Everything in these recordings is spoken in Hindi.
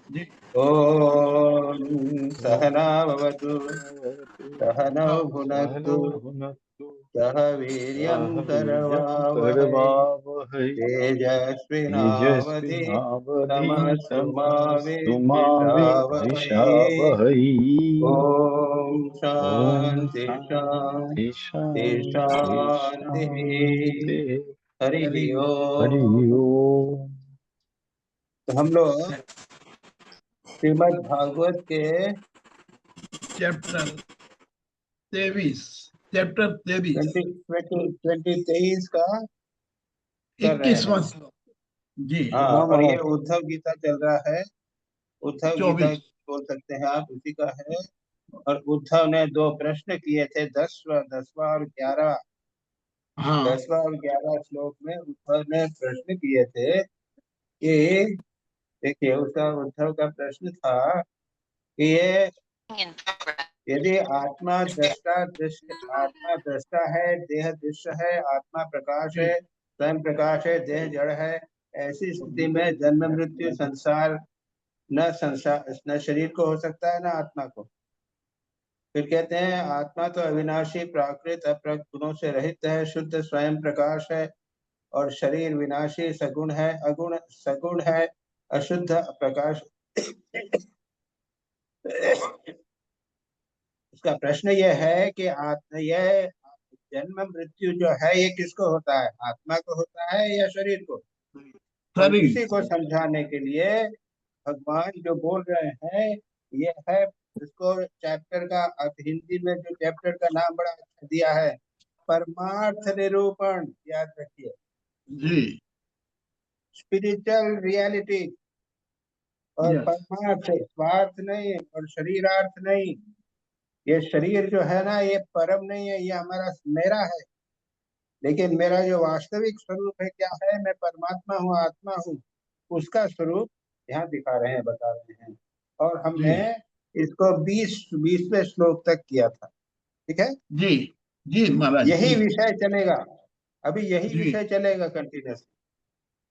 जी। ॐ सहना भवतु भवतु सहनौ सहनौ भुनक्तु भुनक्तु सह वीर्यं सह वीर्यं करवावहै करवावहै तेजस्विनावधीतमस्तु मा तेजस्विनावधीतमस्तु मा विद्विषावहै। विद्विषावहै। ॐ ॐ शान्ति शान्ति शान्ति शान्ति शान्तिः। शान्तिः। हरि हरि ओम। ओम। तो हम लोग श्रीमद् भागवत के चैप्टर 23 23 का कर रहे 21वां हैं। श्लोक। जी। हाँ, हाँ और ये महाराज। उद्धव गीता चल रहा है। उद्धव गीता 24। बोल सकते हैं आप, उसी का है। और उद्धव ने दो प्रश्न किए थे, 10वां और 11वां। हाँ 10वां और 11वां श्लोक में उद्धव ने प्रश्न किए थे कि देखिए, उसका उद्धव का प्रश्न था कि ये यदि आत्मा दृष्टा है, देह दृश्य है, आत्मा प्रकाश जी है, स्वयं प्रकाश है, देह जड़ है, ऐसी स्थिति में जन्म मृत्यु संसार न शरीर को हो सकता है, न आत्मा को। फिर कहते हैं आत्मा तो अविनाशी, प्राकृत, अप्रकृत, गुणों से रहित है, शुद्ध स्वयं प्रकाश है। और शरीर विनाशी, सगुण है, सगुण है, अशुद्ध प्रकाश। उसका प्रश्न यह है कि यह जन्म मृत्यु जो है ये किसको होता है, आत्मा को होता है या शरीर को। और शरीर। इसी को समझाने के लिए भगवान जो बोल रहे हैं, ये है इसको चैप्टर का हिंदी में जो चैप्टर का नाम बड़ा अच्छा दिया है, परमार्थ निरूपण। याद रखिए, जी। Spiritual reality. और यस। परमार्थ स्वार्थ नहीं और शरीरार्थ नहीं। ये शरीर जो है ना, ये परम नहीं है, ये हमारा मेरा है। लेकिन मेरा जो वास्तविक स्वरूप है क्या है, मैं परमात्मा हूँ, आत्मा हूँ। उसका स्वरूप यहाँ दिखा रहे हैं, बता रहे हैं। और जी। हमने इसको 20वें श्लोक तक किया था। ठीक है, जी। जी महाराज यही जी। विषय चलेगा। अभी यही जी। विषय चलेगा कंटिन्यूसली।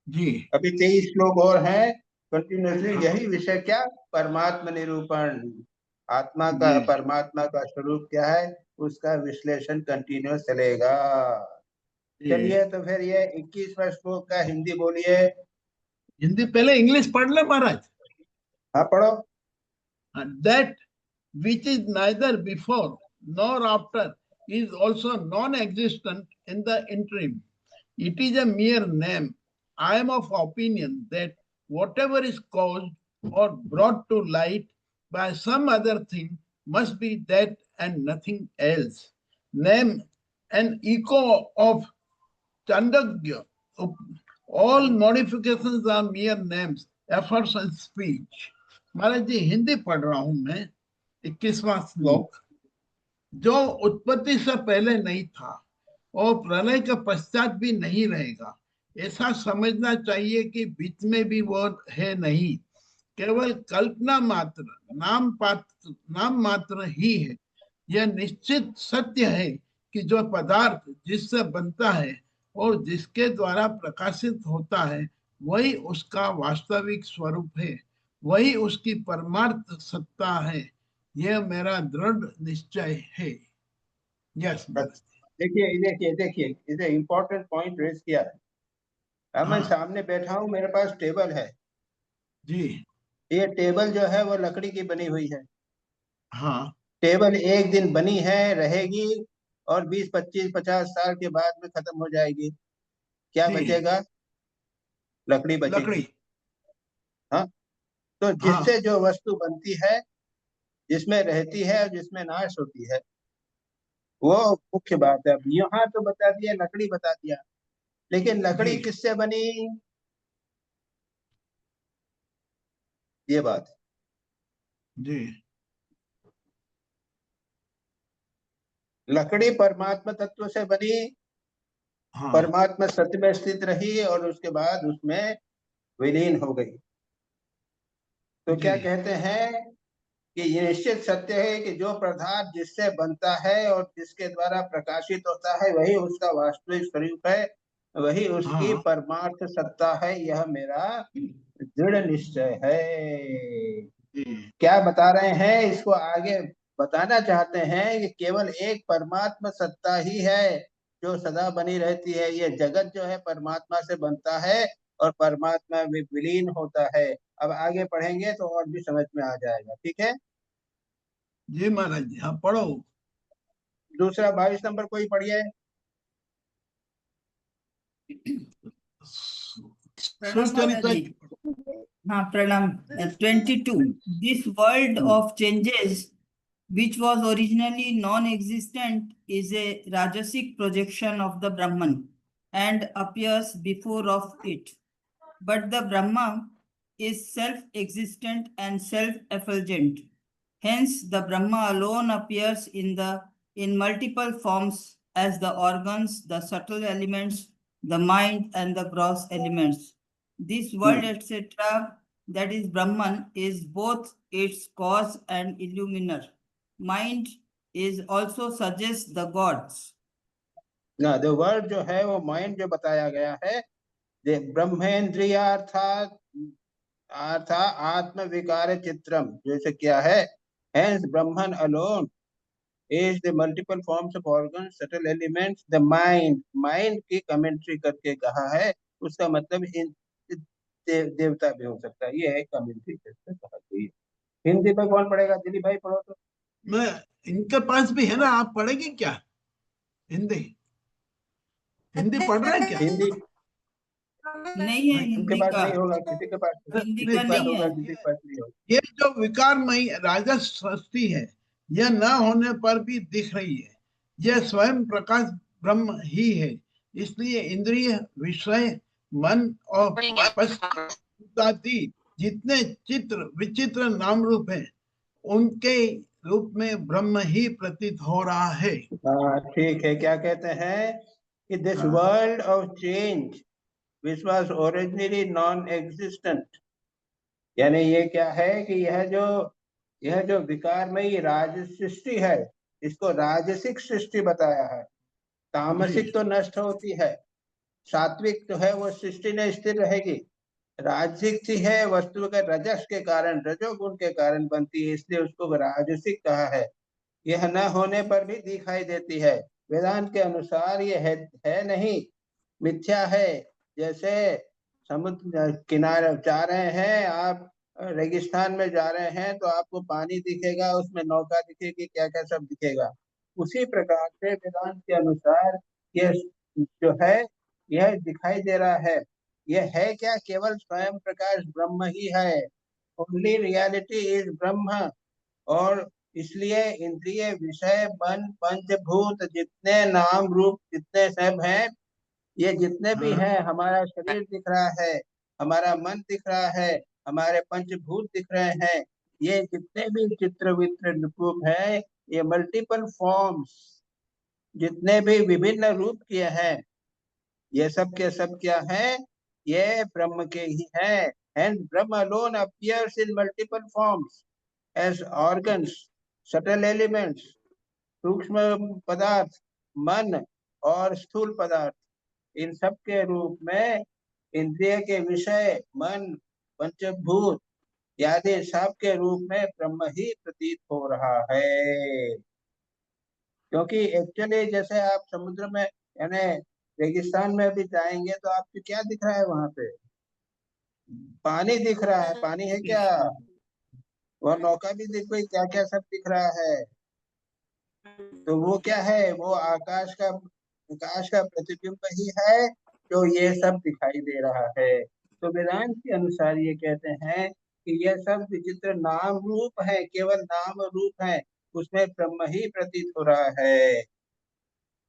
जी। अभी 23 श्लोक और हैं, कंटिन्यूसली हाँ। यही विषय। क्या? परमात्मा निरूपण। आत्मा का, जी। परमात्मा का स्वरूप क्या है, उसका विश्लेषण कंटिन्यूस चलेगा। जी। चलिए, तो फिर ये 21वां श्लोक का हिंदी बोलिए। हिंदी पहले इंग्लिश पढ़ ले महाराज। हाँ, पढ़ो। That which is neither before nor after is also non-existent in the interim. It is a mere name. I am of opinion that whatever is caused or brought to light by some other thing must be that and nothing else. Name an echo of Chandogya. All modifications are mere names, efforts and speech. महाराज जी हिंदी पढ़ रहा हूं मैं। 21वां श्लोक। जो उत्पत्ति से पहले नहीं था और प्रलय के पश्चात भी नहीं रहेगा, ऐसा समझना चाहिए कि बीच में भी वो है नहीं, केवल कल्पना मात्र, नाम मात्र ही है। यह निश्चित सत्य है कि जो पदार्थ जिससे बनता है और जिसके द्वारा प्रकाशित होता है, वही उसका वास्तविक स्वरूप है, वही उसकी परमार्थ सत्ता है। यह मेरा दृढ़ निश्चय है। यस महाराज। देखिए देखिए देखिए, इसे इम्पोर्टेंट पॉइंट रेज किया है। अब मैं हाँ। सामने बैठा हूँ, मेरे पास टेबल है। जी। ये टेबल जो है वो लकड़ी की बनी हुई है। हाँ। टेबल एक दिन बनी है, रहेगी, और 20 25 50 साल के बाद में खत्म हो जाएगी। क्या जी। बचेगा? लकड़ी बचेगी। लकड़ी। हाँ। तो हाँ। जिससे जो वस्तु बनती है, जिसमें रहती है और जिसमें नाश होती है, वो मुख्य बात है। अब यहाँ तो बता दिया, लकड़ी बता दिया, लेकिन जी। लकड़ी किससे बनी, ये बात है। जी। लकड़ी परमात्मा तत्व से बनी, हाँ। परमात्मा सत्य में स्थित रही और उसके बाद उसमें विलीन हो गई। तो जी। क्या कहते हैं कि ये निश्चित सत्य है कि जो पदार्थ जिससे बनता है और जिसके द्वारा प्रकाशित होता है, वही उसका वास्तविक स्वरूप है, वही उसकी हाँ। परमार्थ सत्ता है। यह मेरा दृढ़ निश्चय है। जी। क्या बता रहे हैं, इसको आगे बताना चाहते हैं कि केवल एक परमात्मा सत्ता ही है जो सदा बनी रहती है। ये जगत जो है परमात्मा से बनता है और परमात्मा में विलीन होता है। अब आगे पढ़ेंगे तो और भी समझ में आ जाएगा, ठीक है। जी महाराज जी, हाँ पढ़ो। दूसरा 22 नंबर कोई पढ़िए। प्रणाम महाराज जी। सुचरिता। हाँ प्रणाम। 22 This world of changes which was originally non-existent is a rajasic projection of the Brahman and appears before of it, but the Brahma is self-existent and self-effulgent. Hence the Brahma alone appears in multiple forms as the organs, the subtle elements, the mind and the gross elements. This world, etc., that is Brahman, is both its cause and illuminer. Mind is also suggests the gods. ना द वर्ड जो है वो माइंड जो बताया गया है, ब्रह्मेन्द्रियार्थात आत्म विकार चित्रम, जैसे क्या है, hence Brahman alone is the multiple forms of organs, subtle elements, the mind. Mind की कमेंट्री करके कहा है, उसका मतलब इन देवता भी हो सकता है। ये है कमेंट्री करके कहा गई है। हिंदी में कौन पढ़ेगा? दिलीप भाई पढ़ो तो। मैं, इनके पास भी है ना, आप पढ़ेंगे क्या हिंदी? हिंदी पढ़ रहे हैं क्या? हिंदी नहीं है नहीं, उनके हिंदी पास का। नहीं होगा, किसी के पास हिंदी किसी का के पास नहीं होगा, है। किसी के पास नहीं होगा। ये जो विकारमयी राजस सृष्टि है, यह न होने पर भी दिख रही है। यह स्वयं प्रकाश ब्रह्म ही है। इसलिए इंद्रिय, विषय, मन और पश्चाती जितने चित्र विचित्र नाम रूप है, उनके रूप में ब्रह्म ही प्रतीत हो रहा है। हाँ ठीक है। क्या कहते हैं कि दिस हाँ। World of change which was originally non existent, यानी ये क्या है कि यह जो विकारमयी राज सृष्टि है, इसको राजसिक सृष्टि बताया है। तामसिक तो नष्ट होती है, सात्विक जो है वो सृष्टि में स्थिर रहेगी। राजसिक सी है, वस्तु के रजस के कारण, रजोगुण के कारण बनती है, इसलिए उसको राजसिक कहा है। यह न होने पर भी दिखाई देती है। वेदांत के अनुसार ये है नहीं, मिथ्या है। जैसे समुद्र किनारे जा रहे हैं आप, रेगिस्तान में जा रहे हैं तो आपको पानी दिखेगा, उसमें नौका दिखेगी, क्या क्या सब दिखेगा। उसी प्रकार से वेदांत के अनुसार यह जो है यह दिखाई दे रहा है। यह है क्या? केवल स्वयं प्रकाश ब्रह्म ही है। ओनली रियलिटी इज ब्रह्म। और इसलिए इंद्रिय, विषय, मन, पंचभूत, जितने नाम रूप जितने सब हैं, ये जितने भी हाँ। हैं, हमारा शरीर दिख रहा है, हमारा मन दिख रहा है, हमारे पंचभूत दिख रहे हैं, ये जितने भी चित्र वित्र रूप है, ये मल्टीपल फॉर्म्स, जितने भी विभिन्न रूप किए हैं, ये सब के सब क्या है? ये ब्रह्म के ही है। And Brahma alone appears in multiple forms as organs, subtle elements, सूक्ष्म पदार्थ, मन और स्थूल पदार्थ। इन सब के रूप में इंद्रिय के विषय, मन, पंचभूत आदि सब के रूप में ब्रह्म ही प्रतीत हो रहा है। क्योंकि एक्चुअली जैसे आप समुद्र में यानी रेगिस्तान में भी जाएंगे तो आपको क्या दिख रहा है? वहां पे पानी दिख रहा है। पानी है क्या? वह नौका भी दिख रही, क्या क्या सब दिख रहा है। तो वो क्या है? वो आकाश का प्रतिबिंब ही है जो ये सब दिखाई दे रहा है। तो वेदांत के अनुसार ये कहते हैं कि यह सब विचित्र नाम रूप है, केवल नाम रूप है, उसमें ब्रह्म ही प्रतीत हो रहा है।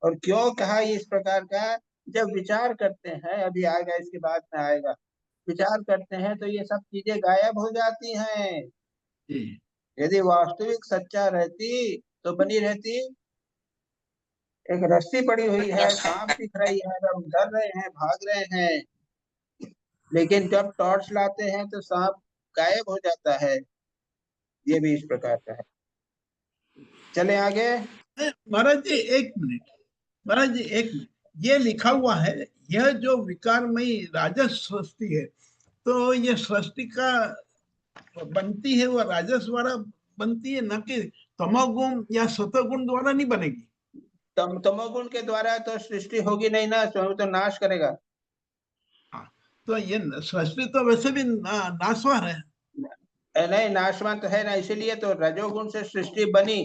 और क्यों कहा इस प्रकार का? जब विचार करते हैं, अभी आएगा, इसके बाद में आएगा, विचार करते हैं तो ये सब चीजें गायब हो जाती हैं। जी। यदि वास्तविक सच्चा रहती तो बनी रहती। एक रस्सी पड़ी हुई है, सांप दिख रही है, हम डर रहे हैं, भाग रहे हैं, लेकिन जब टॉर्च लाते हैं तो सांप गायब हो जाता है। ये भी इस प्रकार का है। चले आगे। महाराज जी एक मिनट, महाराज जी एक मिनट, ये लिखा हुआ है, यह जो विकारमयी राजस सृष्टि है, तो ये सृष्टि का बनती है वो राजस द्वारा बनती है, न कि तमोगुण या सतोगुण द्वारा नहीं बनेगी। तमोगुण के द्वारा तो सृष्टि होगी नहीं ना, स्वयं तो नाश करेगा। तो ये सृष्टि तो वैसे भी नाशवान है। नहीं, नाशवान तो है ना, इसीलिए तो रजोगुण से सृष्टि बनी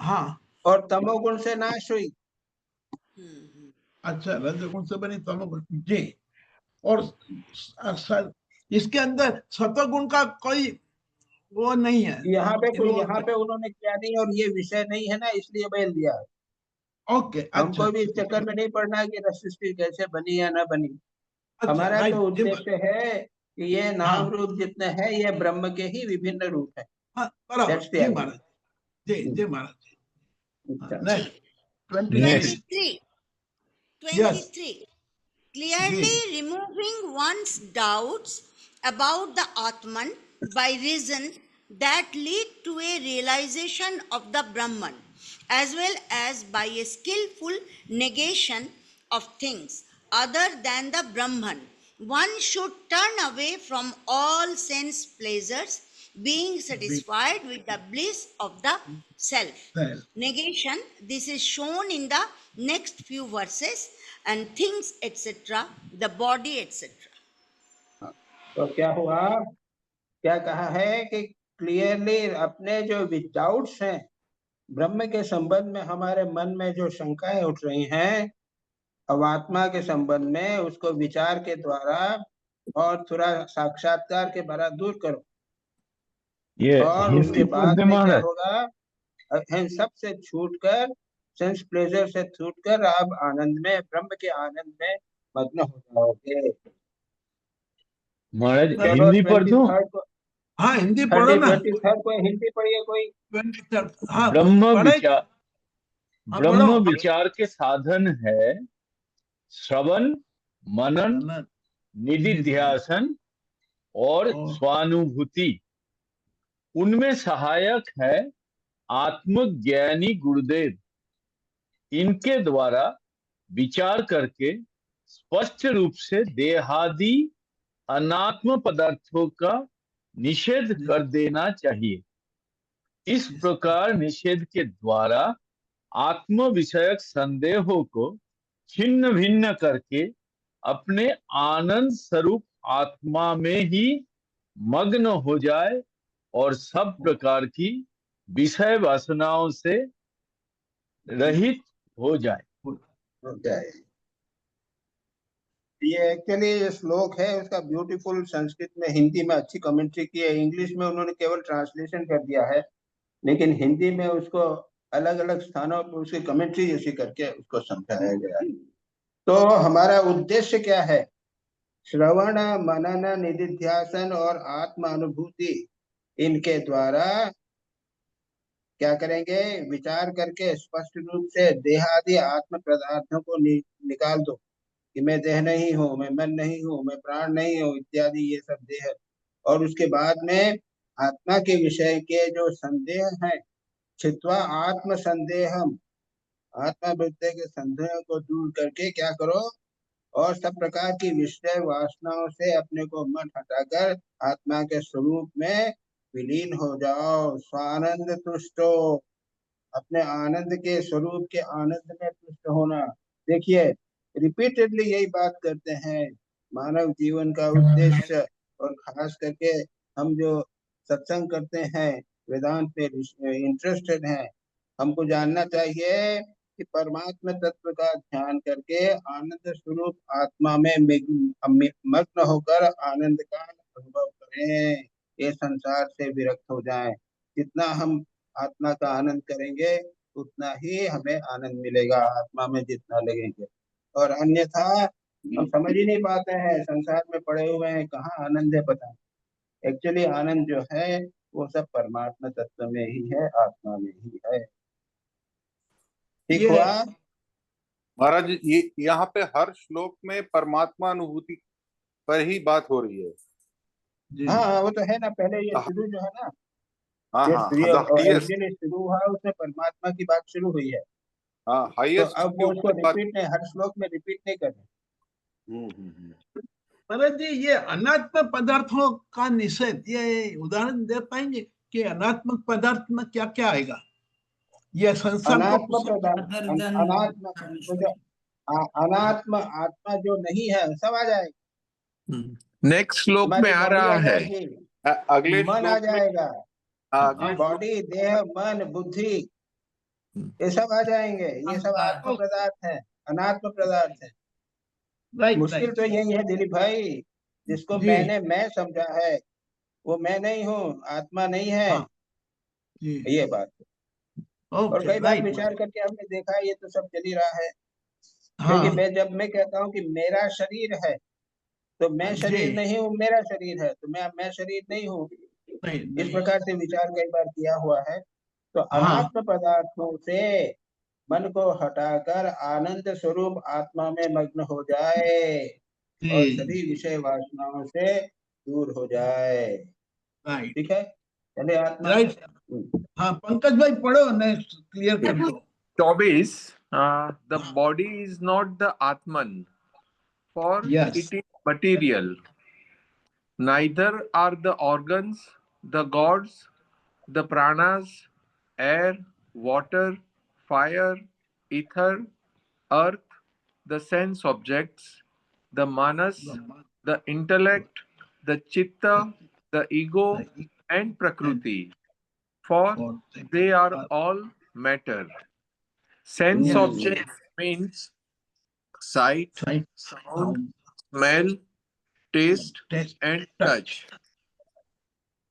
हाँ, और तमोगुण से नाश हुई। अच्छा, रजोगुण से बनी तमोगुण जी। और इसके अंदर सतोगुण का कोई वो नहीं है। यहाँ वो पे उन्होंने किया नहीं, और ये विषय नहीं है ना, इसलिए बैल दिया है। ओके, अच्छा, हमको भी इस चक्कर में नहीं पड़ना है कि सृष्टि कैसे बनी या ना बनी। अच्छा, हमारा राइट तो उद्देश्य है कि ये नाम हाँ, रूप जितने हैं ये ब्रह्म के ही विभिन्न रूप है। हाँ, बराबर That's the जी idea. महाराज जी, जी महाराज जी। अच्छा। Next 23 Next. 23. Clearly ji, removing one's doubts about the Atman by reason that lead to a realization of the Brahman, as well as by a skillful negation of things other than the Brahman. One should turn away from all sense pleasures, being satisfied with the bliss of the self. Self. Negation, this is shown in the next few verses, and things, etc., the body, etc. तो क्या हुआ, क्या कहा है कि क्लियरली अपने जो डाउट्स हैं ब्रह्म के संबंध में, हमारे मन में जो शंकाएं उठ रही हैं अवात्मा के संबंध में, उसको विचार के द्वारा और थोड़ा साक्षात्कार के द्वारा दूर करो। ये और हिंदी उसके पढ़ बाद दे में क्या महाराज। होगा, इन सब से छूटकर, सेंस प्लेजर से छूटकर आप आनंद में, ब्रह्म के आनंद में मग्न हो जाओगे। महाराज चलो हिंदी पढ़ दूं? 23rd को, हाँ, हिंदी पढ़ो ना। 23rd को हिंदी पढ़िए कोई। 23 हाँ, ब्रह्म पढ़े। विचार, हाँ, ब्रह्म पढ़ो। विचार के साधन है श्रवण, मनन, निधिध्यासन और स्वानुभूति। उनमें सहायक है आत्मज्ञानी गुरुदेव। इनके द्वारा विचार करके स्पष्ट रूप से देहादि अनात्म पदार्थों का निषेध कर देना चाहिए। इस प्रकार निषेध के द्वारा आत्म विषयक संदेहों को छिन्न भिन्न करके अपने आनंद स्वरूप आत्मा में ही मग्न हो जाए और सब प्रकार की विषय वासनाओं से रहित हो जाए। ये एक्चुअली श्लोक है, उसका ब्यूटीफुल संस्कृत में, हिंदी में अच्छी कमेंट्री की है। इंग्लिश में उन्होंने केवल ट्रांसलेशन कर दिया है, लेकिन हिंदी में उसको अलग अलग स्थानों पर उसकी कमेंट्री जैसी करके उसको समझाया गया है। तो हमारा उद्देश्य क्या है, श्रवण, मनन, निधिध्यासन और आत्म अनुभूति, इनके द्वारा क्या करेंगे, विचार करके स्पष्ट रूप से देहादि आत्म पदार्थों को निकाल दो कि मैं देह नहीं हूँ, मैं मन नहीं हूँ, मैं प्राण नहीं हूँ इत्यादि, ये सब देह। और उसके बाद में आत्मा के विषय के जो संदेह हैं, छित्वा आत्म संदेहम, आत्मा वृत्ति के संदेह को दूर करके क्या करो, और सब प्रकार की विषय वासनाओं से अपने को मत हटाकर आत्मा के स्वरूप में विलीन हो जाओ। स्वानंद तुष्टो, अपने आनंद के स्वरूप के आनंद में तुष्ट होना। देखिए, रिपीटेडली यही बात करते हैं, मानव जीवन का उद्देश्य, और खास करके हम जो सत्संग करते हैं, वेदांत में इंटरेस्टेड हैं, हमको जानना चाहिए कि परमात्मा तत्व का ध्यान करके आनंद स्वरूप आत्मा में मग्न होकर आनंद का अनुभव करें, ये संसार से विरक्त हो जाएं। जितना हम आत्मा का आनंद करेंगे उतना ही हमें आनंद मिलेगा, आत्मा में जितना लगेंगे। और अन्यथा हम समझ ही नहीं पाते हैं, संसार में पड़े हुए हैं, कहाँ आनंद है पता नहीं। एक्चुअली आनंद जो है वो सब परमात्मा तत्व में ही है, आत्मा में ही है। ठीक ये हुआ महाराज, ये यहाँ पे हर श्लोक में परमात्मा अनुभूति पर ही बात हो रही है। जी, हाँ, वो तो है ना, पहले ये शुरू जो है ना, हाँ ये हाँ, शुरू हुआ, उसमें परमात्मा की बात शुरू हुई है। हाँ, तो हाईएस्ट अब वो उसको रिपीट नहीं, हर श्लोक में रिपीट नहीं कर रहे। महाराज जी, ये अनात्म पदार्थों का निषेध, ये उदाहरण दे पाएंगे कि अनात्मक पदार्थ में क्या क्या आएगा? ये संसार को अनात्म पदार्थ, Other than अनात्म तो जो अनात्म आत्मा जो नहीं है सब आ जाएगा। नेक्स्ट श्लोक में हमारी आ बॉडी रहा आ है। जाएगी, अगले मन आ श्लोक में, जाएगा, अगले श्लोक बॉडी, देह, मन, बुद्धि, ये सब आ जाएंगे। ये सब अहंकार। आत्म पदार्थ है, अनात्म पदार्थ है। राइट मुश्किल तो यही है दिलीप भाई, जिसको जी। मैंने मैं समझा है वो मैं नहीं हूँ, आत्मा नहीं है। हाँ, जी, ये बात है। और ओके, कई बार राइट। विचार करके हमने देखा ये तो सब चल ही रहा है। हाँ क्योंकि जब मैं कहता हूँ कि मेरा शरीर है तो मैं जी, शरीर नहीं हूँ, मेरा शरीर है तो मैं शरीर नहीं हूँ। नहीं इस नहीं, प्रकार से विचार कई बार किया हुआ है। तो हाँ अनात्म पदार्थों से मन को हटाकर आनंद स्वरूप आत्मा में मग्न हो जाए और जी, सभी विषय वासनाओं से दूर हो जाए। राइट ठीक है, चले आत्मा। राइट। हाँ, पंकज भाई पढ़ो, नेक्स्ट क्लियर कर दो। 24 the body is not the Atman, for Yes. it is material. Neither are the organs, the gods, the pranas, air, water, fire, ether, earth, the sense objects, the manas, the intellect, the chitta, the ego, and prakriti, for they are all matter. Sense Yes. objects means sight, Sight, sound, smell, taste, taste, and touch. touch.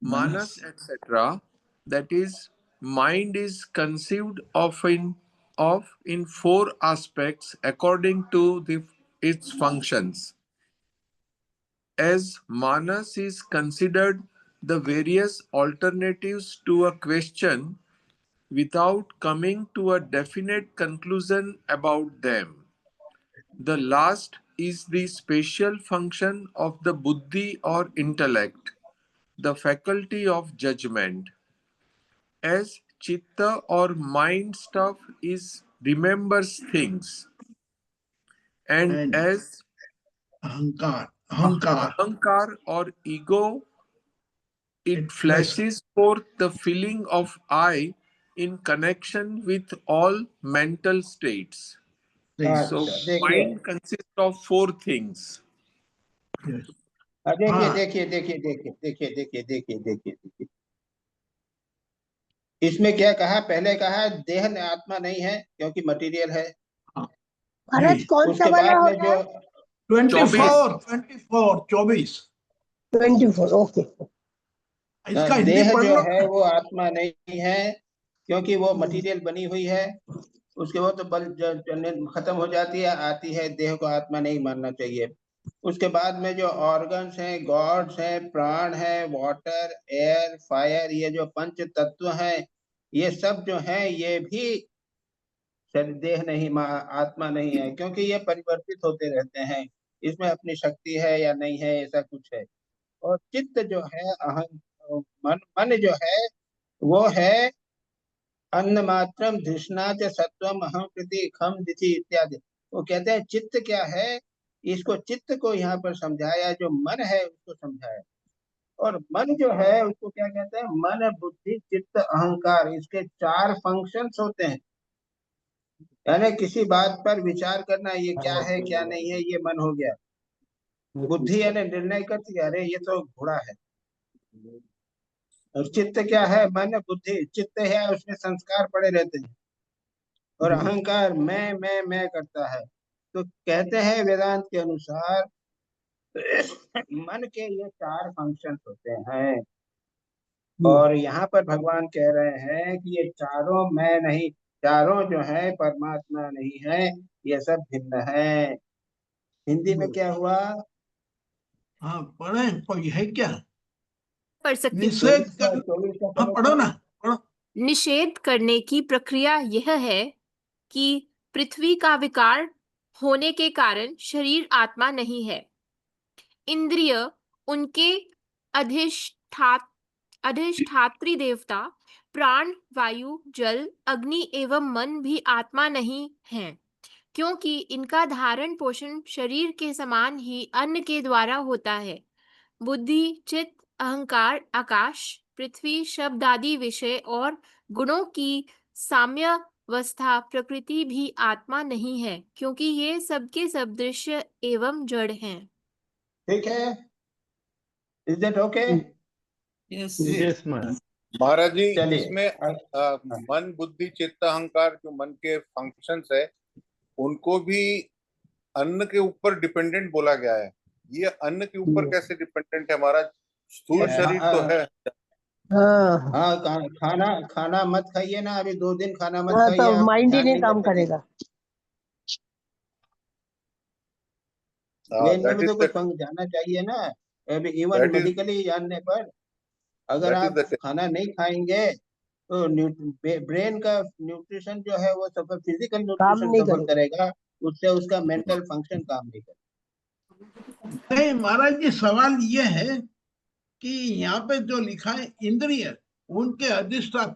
Manas, etc. That is, mind is conceived of in four aspects according to its functions. As Manas is considered the various alternatives to a question without coming to a definite conclusion about them. The last is the special function of the buddhi or intellect, the faculty of judgment. As chitta or mind stuff is remembers things, and as Ahankar, ahankar or ego, it flashes forth the feeling of I in connection with all mental states. So अच्छा देखिए, mind consists of four things. Yes. देखिए हाँ। देखिए देखिए देखिए देखिए देखिए देखिए देखिए देखिए इसमें क्या कहा, पहले कहा देह आत्मा नहीं है क्योंकि मटेरियल है। महाराज कौन सा उसके वाला बाद में होता जो है? 24, 24, ओके। इसका हिंदी देह पढ़ जो लो है ना। वो आत्मा नहीं है क्योंकि वो मटेरियल बनी हुई है। उसके बाद तो बल खत्म हो जाती है, आती है, देह को आत्मा नहीं मानना चाहिए। उसके बाद में जो ऑर्गन्स हैं, गॉड्स हैं, प्राण है, वाटर, एयर, फायर, ये जो पंच तत्व हैं, ये सब जो हैं ये भी देह नहीं, आत्मा नहीं है, क्योंकि ये परिवर्तित होते रहते हैं। इसमें अपनी शक्ति है या नहीं है, ऐसा कुछ है। और चित्त जो है, अहं मन जो है वो है अन्न मात्रम धृष्णा च सत्वम अहम कृति खम दिति इत्यादि। वो कहते हैं चित्त क्या है, इसको चित्त को यहाँ पर समझाया, जो मन है उसको समझाया। और मन जो है उसको क्या कहते हैं, मन, बुद्धि, चित्त, अहंकार, इसके चार फंक्शंस होते हैं। यानी किसी बात पर विचार करना, ये क्या है क्या नहीं है, ये मन हो गया। बुद्धि यानी निर्णय करती है, अरे ये तो घोड़ा है। और चित्त क्या है, मन, बुद्धि, चित्त है उसमें संस्कार पड़े रहते हैं। और अहंकार मैं करता है। तो कहते हैं वेदांत के अनुसार मन के ये चार फंक्शंस होते हैं। और यहाँ पर भगवान कह रहे हैं कि ये चारों मैं नहीं, चारों जो है परमात्मा नहीं है, ये सब भिन्न है। हिंदी में क्या हुआ? हाँ पढ़े, कोई है क्या? पढ़ सकती हूँ। निषेध कर, 24 का हाँ पढ़ो ना, पढ़ो। निषेध करने की प्रक्रिया यह है कि पृथ्वी का विकार होने के कारण शरीर आत्मा नहीं है। इंद्रिय उनके अधिष्ठात्री देवता, प्राण, वायु, जल, अग्नि एवं मन भी आत्मा नहीं हैं, क्योंकि इनका धारण पोषण शरीर के समान ही अन्न के द्वारा होता है। बुद्धि, चित्त, अहंकार, आकाश, पृथ्वी, शब्द आदि विषय और गुणों की साम्यावस्था प्रकृति भी आत्मा नहीं है, क्योंकि ये सबके सब दृश्य एवं जड़ हैं। ठीक है, is that okay? Yes. Yes, महाराज। महाराज जी, चलिए। इसमें मन, बुद्धि, चित्त, अहंकार जो मन के फंक्शंस है, उनको भी अन्न के ऊपर डिपेंडेंट बोला गया है। ये अन्न के ऊपर कैसे डिपेंडेंट है महाराज? स्थूल शरीर तो है। हाँ हाँ, खाना मत खाइए ना, अभी 2 दिन खाना मत हाँ, खाइए, तो आप माइंड ही ध्यान नहीं काम कर सकेंगे। करेगा। ब्रेन में that भी is तो कुछ the जाना चाहिए ना, अभी इवन that is मेडिकली जानने पर अगर that is आप the खाना नहीं खाएंगे तो ब्रेन का न्यूट्रिशन जो है वो सब फिजिकल काम न्यूट्रिशन नहीं सफर करेगा। करेगा, उससे उसका मेंटल फंक्शन काम नहीं करेगा। नहीं महाराज जी, सवाल ये है कि यहाँ पे जो लिखा है इंद्रिय, उनके अधिष्ठाता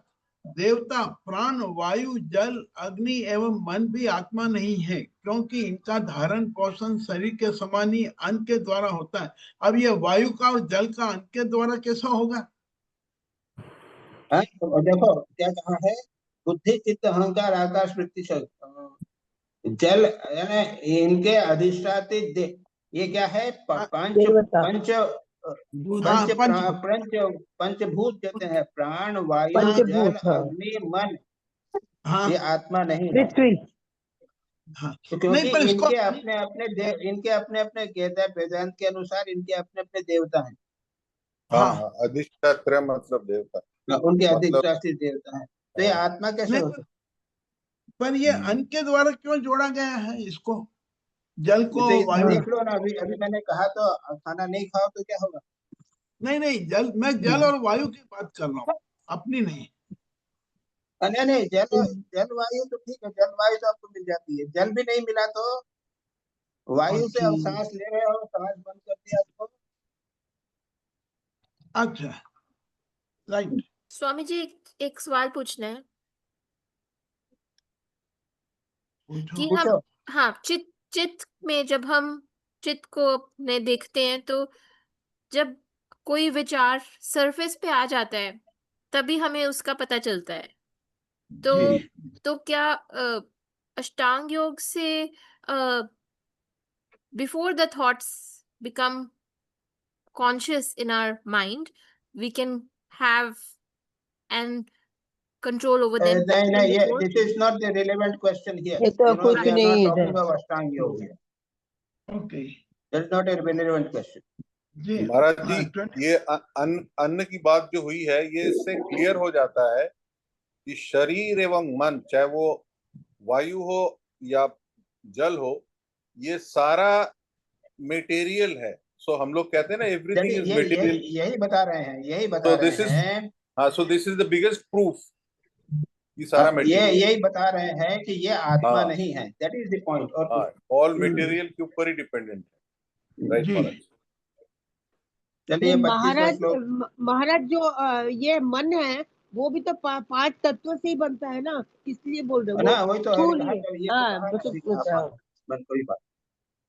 देवता, प्राण, वायु, जल, अग्नि एवं मन भी आत्मा नहीं है, क्योंकि इनका धारण पोषण शरीर के समान ही अन्न के द्वारा होता है। अब ये वायु का और जल का अन्न के द्वारा कैसा होगा? हाँ, तो देखो क्या कहा है, बुद्धि, चित्त, अहंकार, आकाश, पृथ्वी, जल, यानी इनके अधिष्ठाते ये क्या है, पंच देवता। पंच हाँ, पंचभूत कहते हैं, प्राण, वायु, पंचभूत, जल, हाँ। अग्नि, मन, हाँ ये आत्मा नहीं है। पृथ्वी। हाँ, तो क्योंकि नहीं, पर इसको इनके अपने अपने कहते हैं वेदांत के अनुसार इनके अपने अपने देवता हैं। हाँ, अधिष्ठात्र मतलब देवता, उनके मतलब अधिष्ठात्री देवता है, तो ये आत्मा कैसे नहीं, हो सकता? पर ये अन्न के द्वारा क्यों जोड़ा गया है इसको, जल को, तो वायु? देख लो ना, अभी अभी मैंने कहा तो खाना नहीं खाओ तो क्या होगा? नहीं, मैं जल और वायु की बात कर रहा हूँ, अपनी नहीं। नहीं, जल वायु तो ठीक है, जल वायु तो आपको मिल जाती है, जल भी नहीं मिला तो वायु से अब सांस ले रहे हो, सांस बंद कर दिया तो। अच्छा, राइट। स्वामी जी, एक सवाल पूछना है कि हम, पूछो। हाँ, चित्त में जब हम चित्त को अपने देखते हैं, तो जब कोई विचार सरफेस पे आ जाता है तभी हमें उसका पता चलता है। तो क्या अष्टांग योग से before the thoughts become conscious in our mind, we can have and control over them? नहीं, ये before? This is not the relevant question here, ये तो कुछ we are नहीं not है talking इधर। about अष्टांग योग here. Okay That is not a relevant question. जी। महाराज हाँ, जी, 20 ये अन्न की बात जो हुई है, ये इससे क्लियर हो जाता है कि शरीर एवं मन, चाहे वो वायु हो या जल हो, ये सारा मटेरियल है। सो हम लोग कहते हैं ना, एवरीथिंग इज मटेरियल। यही बता रहे हैं, यही बता रहे हैं। हाँ, so this is the biggest proof कि सारा ये मटेरियल, यही बता रहे हैं कि ये आत्मा नहीं है, दैट इज द पॉइंट। और ऑल मटेरियल के ऊपर ही डिपेंडेंट है, राइट जी। महाराज? चलिए, 25वां महाराज, श्लोक। महाराज जो ये मन है वो भी तो 5 तत्वों से ही बनता है ना, इसलिए बोल रहे ना, हो वही तो स्थूल कहा, है। ये तो हाँ, कहा वो ना, अभी कहा तो बात, बस कोई बात।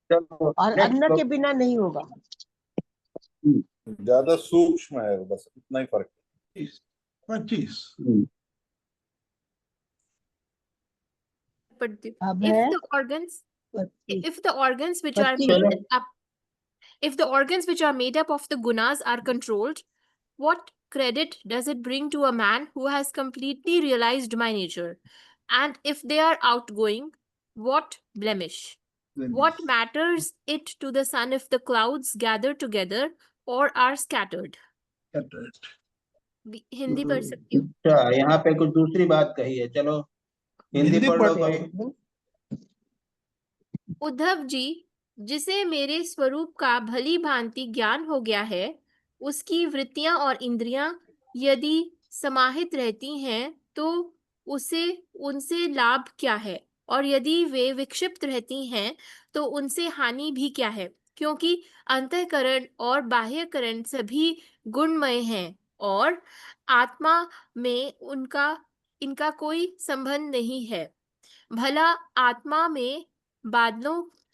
चलो, और नेक्स्ट अन्न के श्लोक। बिना नहीं होगा। ज्यादा सूक्ष्म है, बस इतना ही फर्क है। 25। But अब if है the organs 25। if the organs which are 25। made up if the organs which are made up of the gunas are controlled, what credit does it bring to a man who has completely realized my nature? And if they are outgoing, what blemish? What matters it to the sun if the clouds gather together or are scattered? Hindi पढ़ सकती हूँ। अच्छा, यहाँ पे कुछ दूसरी बात कही है, चलो हिंदी पढ़ लो कोई। उद्धव जी, जिसे मेरे स्वरूप का भली भांति ज्ञान हो गया है, उसकी वृत्तियां और इंद्रियां यदि समाहित रहती हैं तो उसे उनसे लाभ क्या है, और यदि वे विक्षिप्त रहती हैं तो उनसे हानि भी क्या है? क्योंकि अंतःकरण और बाह्यकरण सभी गुणमय हैं और आत्मा में इनका कोई संबंध नहीं है। भला आत्मा में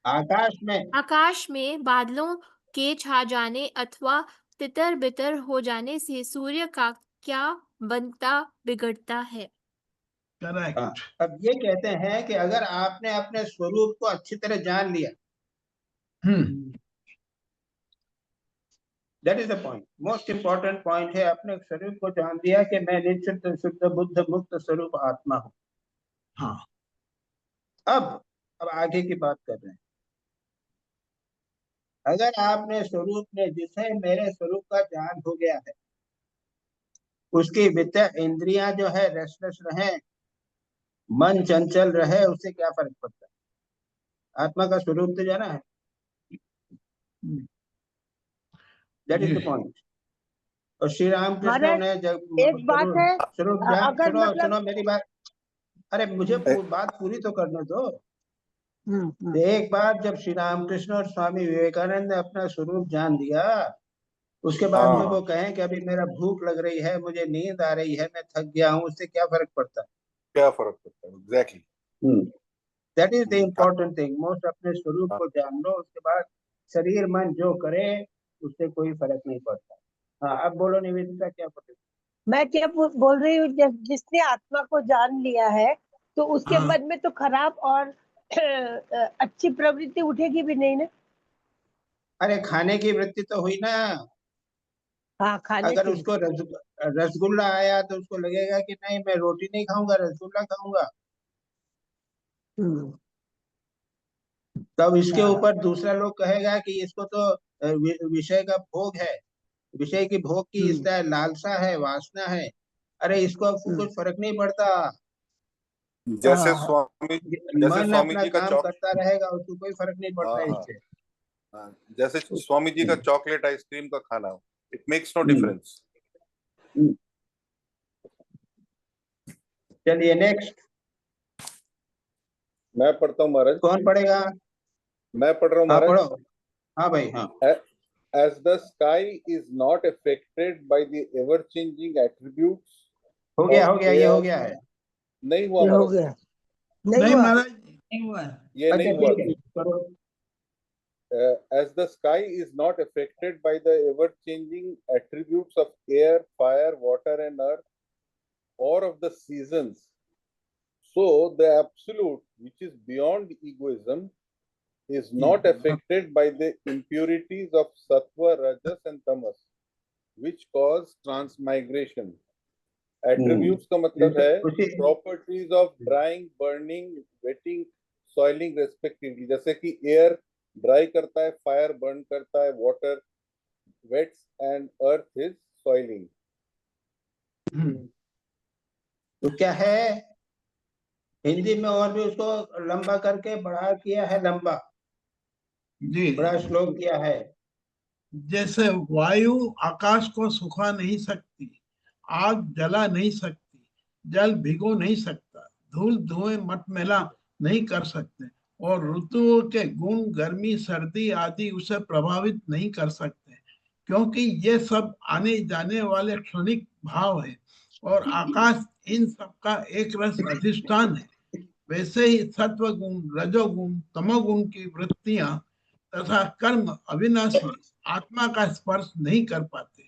आकाश में बादलों के छा जाने अथवा तितर बितर हो जाने से सूर्य का क्या बनता बिगड़ता है। करेक्ट। अब ये कहते हैं कि अगर आपने अपने स्वरूप को अच्छी तरह जान लिया, that is the point, most important point है, अपने स्वरूप को जान दिया कि मैं निश्चित शुद्ध बुद्ध मुक्त स्वरूप आत्मा हूँ। हाँ। अब आगे की बात कर रहे हैं। अगर आपने स्वरूप में, जिसे मेरे स्वरूप का ज्ञान हो गया है, उसकी वित्त इंद्रियां जो है रेस्टलेस रहे, मन चंचल रहे, उससे क्या फर्क पड़ता है? आत्मा का स्वरूप तो जाना है। That is the point. और श्री रामकृष्ण ने जब एक बात है, स्वरूप ज्ञान, अगर सुनो मतलब सुनो मेरी बात, अरे मुझे बात पूरी तो करने दो। एक बार जब श्री रामकृष्ण और स्वामी विवेकानंद ने अपना स्वरूप जान लिया, उसके बाद में वो कहें कि अभी मेरा भूख लग रही है, मुझे नींद आ रही है, मैं थक गया हूँ, उससे क्या फर्क पड़ता है? क्या फर्क पड़ता है? Exactly, that is the important thing most. अपने स्वरूप को जान लो, उसके बाद शरीर मन जो करे उससे कोई फर्क नहीं पड़ता। हाँ, अब बोलो निवेदिता, क्या बोले? मैं क्या बोल रही हूँ, जिसने आत्मा को जान लिया है तो उसके मन में तो खराब और अच्छी प्रवृत्ति उठेगी भी नहीं ना। अरे खाने की वृत्ति तो हुई ना। हाँ, खाने अगर की। उसको रसगुल्ला आया तो उसको लगेगा कि नहीं, मैं रोटी नहीं खाऊंगा, रसगुल्ला खाऊंगा। तब इसके ऊपर दूसरा लोग कहेगा कि इसको तो विषय का भोग है, विषय की भोग की इसका लालसा है, वासना है। अरे इसको अब कुछ फर्क नहीं पड़ता, जैसे मन स्वामी अपना जी का काम करता रहेगा, उसको कोई फर्क नहीं पड़ता हाँ, इससे। हाँ, जैसे स्वामी जी का चॉकलेट आइसक्रीम का खाना, इट मेक्स नो डिफरेंस। चलिए नेक्स्ट। मैं पढ़ता हूँ महाराज। कौन पढ़ेगा? मैं पढ़ रहा हूँ हाँ महाराज। पढ़ो। हाँ भाई, हाँ। As the sky is not affected by the ever-changing attributes हो गया of ये हो air, गया है। नहीं हुआ ये हो महाराज, गया, नहीं महाराज, नहीं हुआ। ये अच्छा नहीं हुआ। ठीक है, करो। As the sky is not affected by the ever-changing attributes of air, fire, water, and earth, or of the seasons, so the absolute, which is beyond egoism, is not affected by the impurities of sattva, rajas, and tamas, which cause transmigration. Attributes का मतलब है properties of drying, burning, wetting, soiling respectively. जैसे कि air dry करता है, fire burn करता है, water wets, and earth is soiling. तो क्या है, हिंदी में और भी उसको लंबा करके बड़ा किया है, लंबा जी, बड़ा श्लोक किया है। जैसे वायु आकाश को सुखा नहीं सकती, आग जला नहीं सकती, जल भिगो नहीं सकता, धूल धुएं मटमैला नहीं कर सकते, और ऋतुओं के गुण गर्मी सर्दी आदि उसे प्रभावित नहीं कर सकते, क्योंकि ये सब आने जाने वाले क्षणिक भाव है, और आकाश इन सब का एक रस अधिष्ठान है। वैसे ही सत्व गुण, रजोगुण, तमोगुण की वृत्तियां तथा कर्म अविनाशी आत्मा का स्पर्श नहीं कर पाते,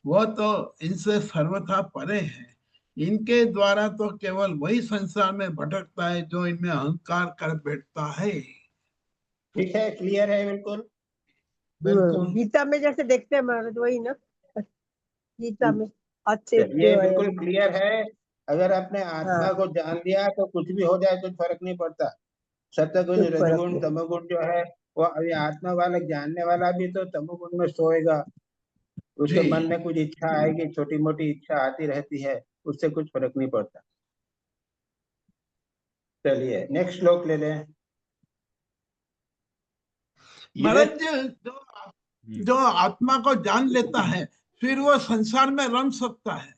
वह तो इनसे सर्वथा परे है। इनके द्वारा तो केवल वही संसार में भटकता है जो इनमें अहंकार कर बैठता है। ठीक है, क्लियर है बिल्कुल। बिल्कुल गीता में जैसे देखते हैं महाराज, वही ना गीता में अच्छे ये बिल्कुल क्लियर है। अगर अपने आत्मा को जान लिया तो कुछ भी हो जाए कुछ फर्क नहीं पड़ता। सत्वगुण, रजगुण, तमोगुण जो है वो अभी आत्मा वाला जानने वाला भी तो तमोगुण में सोएगा, उसके मन में कुछ इच्छा आएगी, छोटी मोटी इच्छा आती रहती है, उससे कुछ फर्क नहीं पड़ता। चलिए नेक्स्ट श्लोक ले लें। महाराज, जो आत्मा को जान लेता है फिर वो संसार में रम सकता है।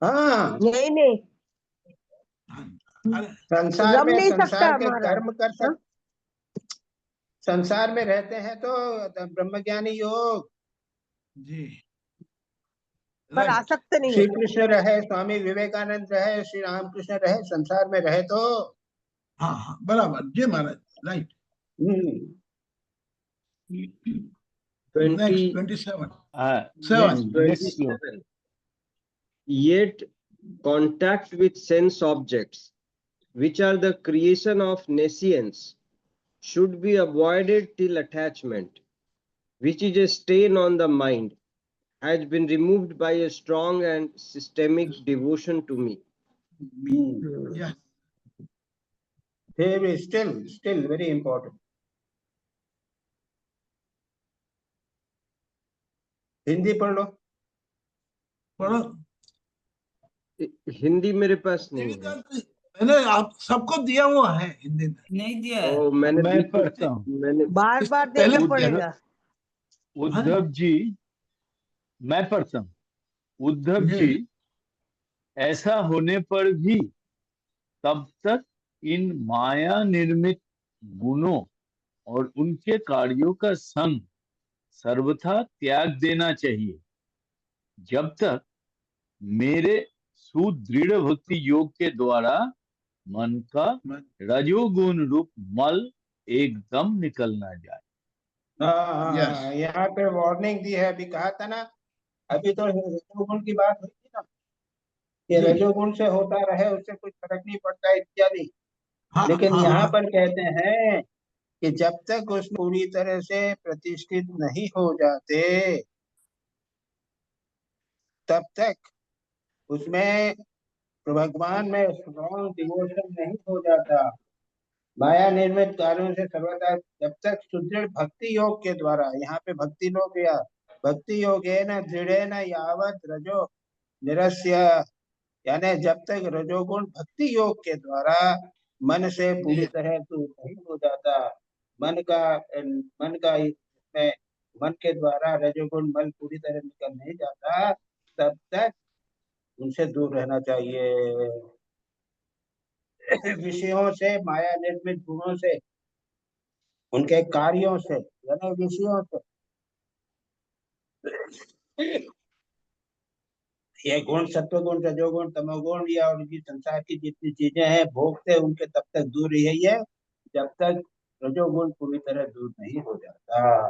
हाँ, नहीं संसार रम में नहीं संसार सकता के महाराज। कर्म कर सकते, संसार में रहते हैं तो ब्रह्मज्ञानी योग जी, पर आसक्त नहीं श्री है। कृष्ण रहे, स्वामी विवेकानंद रहे, श्री रामकृष्ण रहे, संसार में रहे तो हाँ हाँ बराबर जी महाराज। Right. Hmm, Next, 20, 27. next 7. next slope. 27. Yet contact with sense objects, which are the creation of nescience, should be avoided till attachment, which is a stain on the mind, has been removed by a strong and systemic devotion to me. Yes. Still very important. Hindi पढ़ लो। पढ़ो। हिंदी मेरे पास नहीं है। मैंने आप सबको दिया हुआ है हिंदी में। नहीं दिया है। ओ, मैंने मैं पढ़ता हूँ। मैंने बार बार पहले देना उद्धव पड़ेगा। उद्धव जी, मैं पढ़ता हूँ। उद्धव जी। जी, ऐसा होने पर भी तब तक इन माया निर्मित गुणों और उनके कार्यों का संग सर्वथा त्याग देना चाहिए, जब तक मेरे सुदृढ़ भक्ति योग के द्वारा मन का रजोगुण रूप मल एकदम निकल ना जाए। Yes. यहाँ पे वार्निंग दी है। अभी कहा था ना, अभी तो रजोगुण की बात हुई थी ना, कि रजोगुण से होता रहे उससे कुछ फर्क नहीं पड़ता इत्यादि। हाँ, लेकिन हाँ, यहाँ हाँ। पर कहते हैं कि जब तक उसमें पूरी तरह से प्रतिष्ठित नहीं हो जाते, तब तक उसमें भगवान में स्ट्रॉन्ग डिवोशन नहीं हो जाता। माया निर्मित कार्यों से सर्वदा जब तक सुदृढ़ भक्ति योग के द्वारा, यहाँ पे भक्ति योग या भक्ति योग है ना, दृढ़ न यावत रजो निरस्य, यानी जब तक रजोगुण भक्ति योग के द्वारा मन से पूरी तरह दूर नहीं हो जाता, मन का इसमें मन के द्वारा रजोगुण मल पूरी तरह निकल नहीं जाता, तब तक उनसे दूर रहना चाहिए। विषयों से, माया निर्मित गुणों से, उनके कार्यों से, यानी विषयों से, ये गुण सत्वगुण रजोगुण तमोगुण या उनकी संसार की जितनी चीजें हैं भोग से, उनके तब तक दूर रहिए जब तक रजोगुण पूरी तरह दूर नहीं हो जाता।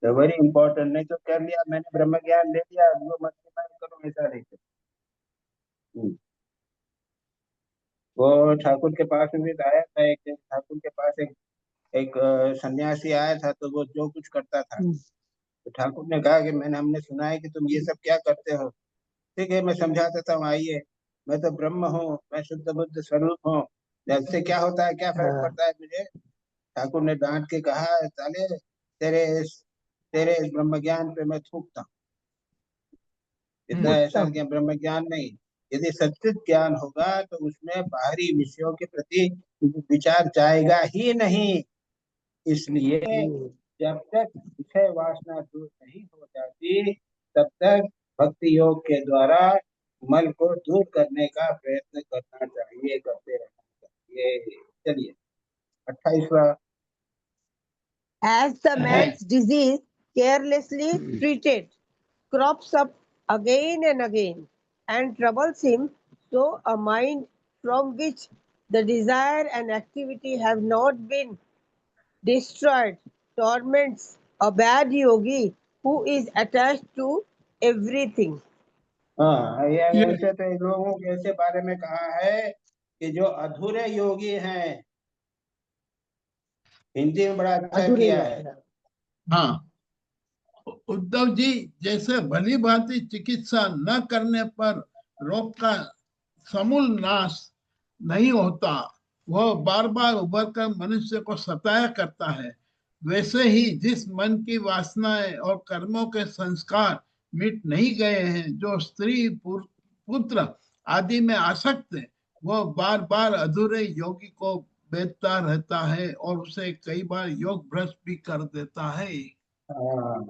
तो वेरी इंपॉर्टेंट। नहीं तो कर लिया मैंने ब्रह्म ज्ञान ले लिया, वो मत करो, ऐसा नहीं करो। वो ठाकुर के पास भी आया था एक, ठाकुर के पास एक सन्यासी आया था, तो वो जो कुछ करता था, तो ठाकुर ने कहा कि हमने सुना है कि तुम ये सब क्या करते हो। ठीक है, मैं समझा देता हूँ, आइए। मैं तो ब्रह्म हूँ, मैं शुद्ध बुद्ध स्वरूप हूँ, इससे क्या होता है, क्या फर्क पड़ता है मुझे। ठाकुर ने डांट के कहा, साले तेरे इस ब्रह्म ज्ञान पे मैं थूकता हूँ। इतना ऐसा ब्रह्म ज्ञान नहीं। यदि सच्चित ज्ञान होगा तो उसमें बाहरी विषयों के प्रति विचार जाएगा ही नहीं। इसलिए जब तक विषय वासना दूर नहीं हो जाती, तब तक भक्ति योग के द्वारा मन को दूर करने का प्रयत्न करना चाहिए, करते रहना चाहिए। चलिए 28वां। As the man's disease, carelessly treated, crops up again and again and troubles him, so a mind from which the desire and activity have not been destroyed torments a bad yogi who is attached to everything. हाँ, ये ऐसे तो लोगों के ऐसे बारे में कहा है कि जो अधूरे योगी हैं। हिंदी में बड़ा अच्छा किया है। हाँ, उद्धव जी, जैसे भली भांति चिकित्सा न करने पर रोग का समूल नाश नहीं होता, वह बार बार उभर कर मनुष्य को सताया करता है, वैसे ही जिस मन की वासनाएं और कर्मों के संस्कार मिट नहीं गए हैं, जो स्त्री पुत्र आदि में आसक्त है, वह बार बार अधूरे योगी को बेचता रहता है और उसे कई बार योग भ्रष्ट भी कर देता है। हाँ,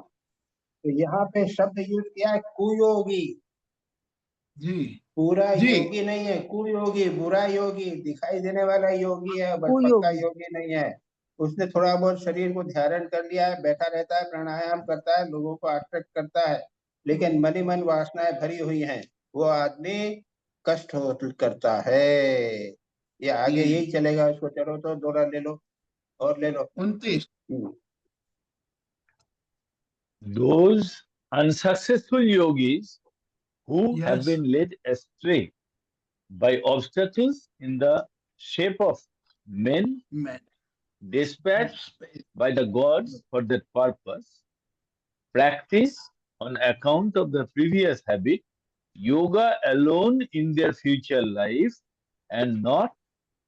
तो यहाँ पे शब्द यूज किया है कुयोगी। जी, पूरा जी। योगी नहीं है, कुयोगी, बुरा योगी, दिखाई देने वाला योगी है, बस पक्का योगी नहीं है। उसने थोड़ा बहुत शरीर को धारण कर लिया है, बैठा रहता है, प्राणायाम करता है, लोगों को अट्रैक्ट करता है, लेकिन मनी मन वासनाएं भरी हुई हैं, वो आदमी कष्ट करता है। ये आगे यही चलेगा, इसको चलो तो दोहरा ले लो और ले लो। 29 Those unsuccessful yogis who have Yes. been led astray by obstacles in the shape of men men. dispatched by the gods for that purpose, practice on account of the previous habit, yoga alone in their future life and not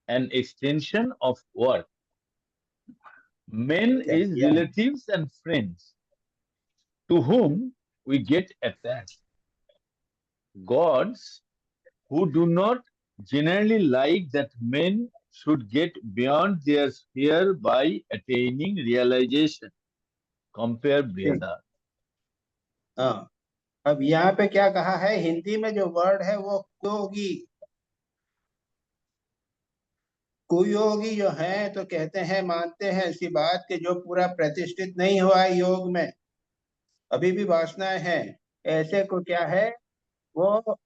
an extension of work. Men is Yeah. relatives and friends to whom we get attached. Gods who do not generally like that men should get beyond their sphere by attaining realization. Compare Brihadaranyaka. हाँ, अब यहाँ पे क्या कहा है, हिंदी में जो वर्ड है वो कुयोगी। कुयोगी जो है तो कहते हैं, मानते हैं इसी बात के जो पूरा प्रतिष्ठित नहीं हुआ है योग में, अभी भी वासनाएं हैं, ऐसे को क्या है, वो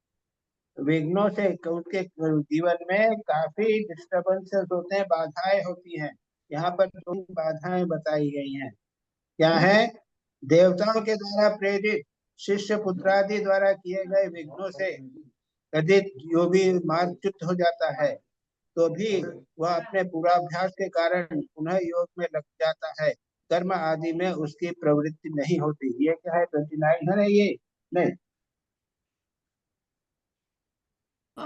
विघ्नों से, उनके जीवन में काफी डिस्टर्बेंसेस होते हैं, बाधाएं होती हैं। यहाँ पर दो बाधाएं बताई गई हैं। क्या है? देवताओं के द्वारा प्रेरित शिष्य पुत्रादि द्वारा किए गए विघ्नों से यदि योगी मार्गच्युत हो जाता है तो भी वह अपने पूर्वाभ्यास के कारण पुनः योग में लग जाता है, कर्म आदि में उसकी प्रवृत्ति नहीं होती। ये क्या है, 29 है ना? ये नहीं,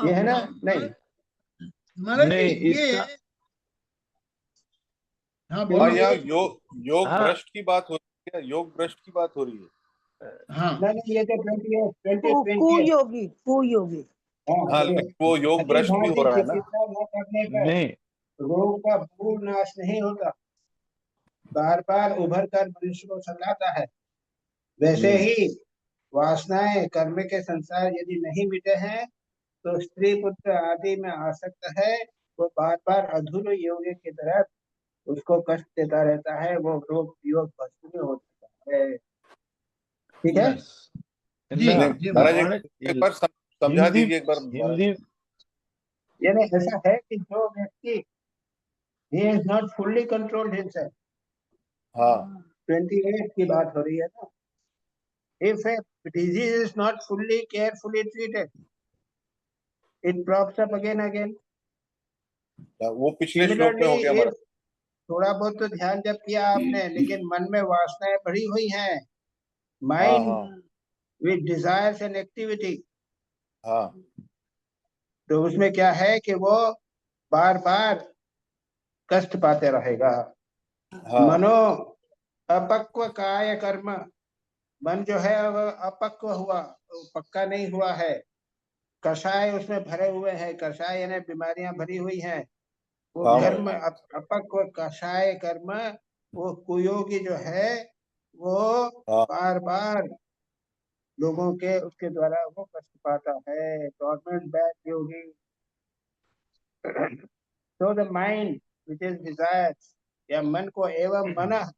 ये है ना? नहीं, महाराज नहीं, जी, ये इसका हाँ हाँ, बोलो। यहाँ योग हाँ। भ्रष्ट की बात हो रही है, योग भ्रष्ट की बात हो रही है। हाँ नहीं, ये तो 20 कुयोगी, कुयोगी। हाँ, लेकिन वो योग भ्रष्ट भी हो रहा है ना। चिकित्सा न करने पर नहीं, रोग का पूर्ण नाश नहीं होता, बार बार उभर कर मनुष्य को सताता है। वैसे ही वासनाएं, कर्म के संसार यदि नहीं मिटे हैं तो स्त्री पुत्र आदि में आसक्त है, वो बार बार अधूर योगी की तरफ उसको कष्ट देता रहता है, वो रोग योग भस्म में हो जाता है। ठीक है? Yes. जी ना, जी महाराज महाराज, एक बार समझा हिंदी दीजिए एक बार महाराज। हिंदी यानी ऐसा है कि जो व्यक्ति he is not fully controlled himself, हाँ 28 की बात हो रही है ना। If a disease is not fully carefully treated, it crops up again. वो पिछले श्लोक में हो गया Similarly, हमारा। if थोड़ा बहुत तो ध्यान जब किया आपने, लेकिन मन में वासनाएं भरी हुई हैं, हाँ माइंड हाँ विद डिजायर्स एंड एक्टिविटी, हाँ तो उसमें क्या है कि वो बार बार कष्ट पाते रहेगा। हाँ मनो अपक्व काय कर्म, मन जो है वो अपक्व हुआ, पक्का नहीं हुआ है, कषाय उसमें भरे हुए हैं, कषाय यानी बीमारियां भरी हुई हैं, वो हाँ कर्म अपक्व कषाय कर्म, वो कुयोगी जो है वो हाँ बार बार लोगों के उसके द्वारा वो कष्ट पाता है। Government bad Yogi. So the mind which is desires, या मन को एवं मन,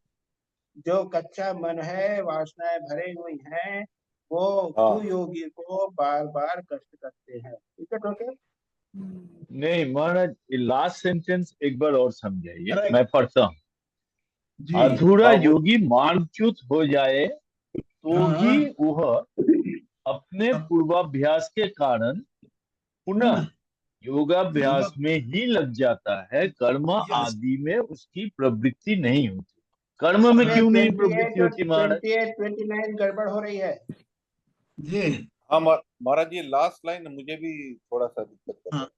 जो कच्चा मन है, वासनाएं भरे हुई हैं, वो हाँ। कुयोगी को बार बार कष्ट करते हैं। ठीक है? ओके, नहीं महाराज, लास्ट सेंटेंस एक बार और समझाइए, Right. मैं पढ़ता हूँ। जी अधूरा हाँ, वो- योगी मार्गच्युत हो जाए तो हाँ। भी वह अपने पूर्वाभ्यास के कारण पुनः योगाभ्यास में ही लग जाता है, कर्म Yes. आदि में उसकी प्रवृत्ति नहीं होती। कर्म में क्यों नहीं प्रवृत्ति होती महाराज? 28 29 गड़बड़ हो रही है। जी हाँ महाराज, ये लास्ट लाइन मुझे भी थोड़ा सा दिक्कत कर रहा है। हाँ,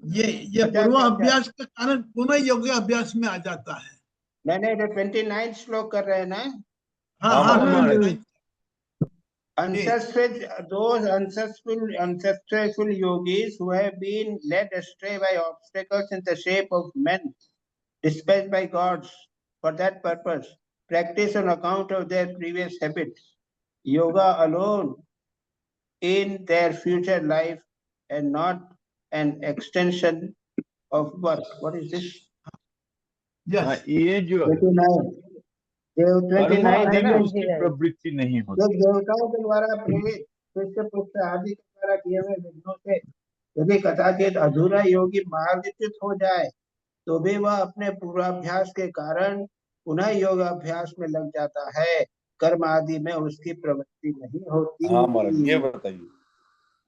ये अच्छा, पूर्वाभ्यास के कारण पुनः योगाभ्यास में आ जाता है। मैंने जो 29 श्लोक कर रहे हैं ना, हाँ हाँ, हाँ महाराज। 29 those unsuccessful yogis who have been led astray by obstacles in the shape of men dispatched by gods for that purpose, practice on account of their previous habits, yoga alone in their future life and not an extension of work. What is this? हाँ, Yes. ये जो है 29 कर्म 29 है आदि ना, में उसकी प्रवृत्ति नहीं जो होती। देवताओं के द्वारा प्रेरित शिष्य पुत्र आदि के द्वारा किए हुए विघ्नों से यदि कदाचित अधूरा योगी मार्गच्युत हो जाए तो भी वह अपने पूर्वाभ्यास के कारण पुनः योगाभ्यास में लग जाता है, कर्म आदि में उसकी प्रवृत्ति नहीं होती। हाँ महाराज, ये बताइए।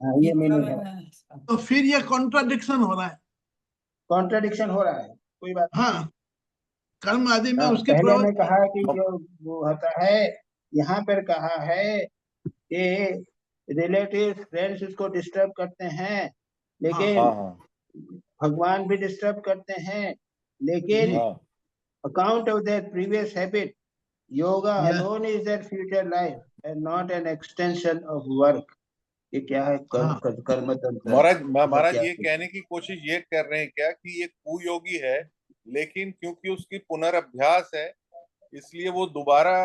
हाँ, ये मीनिंग है। तो फिर ये कॉन्ट्राडिक्शन हो रहा है। कॉन्ट्रडिक्शन हो रहा है, कोई बात नहीं। हाँ, कर्म आदि में हाँ, उसकी पहले में प्रवृत्ति। कहा कि जो वो होता है, यहाँ पर कहा है कि रिलेटिव फ्रेंड्स उसको डिस्टर्ब करते हैं, लेकिन हाँ हाँ भगवान भी डिस्टर्ब करते हैं, लेकिन हाँ account of their previous habit, yoga Yeah. alone is their future life and not an extension of work. ये क्या है? हाँ। कर्म तंत्र। महाराज क्या ये कहने की कोशिश ये कर रहे हैं क्या कि ये कुयोगी है, लेकिन क्योंकि उसकी पुनर्अभ्यास है इसलिए वो दोबारा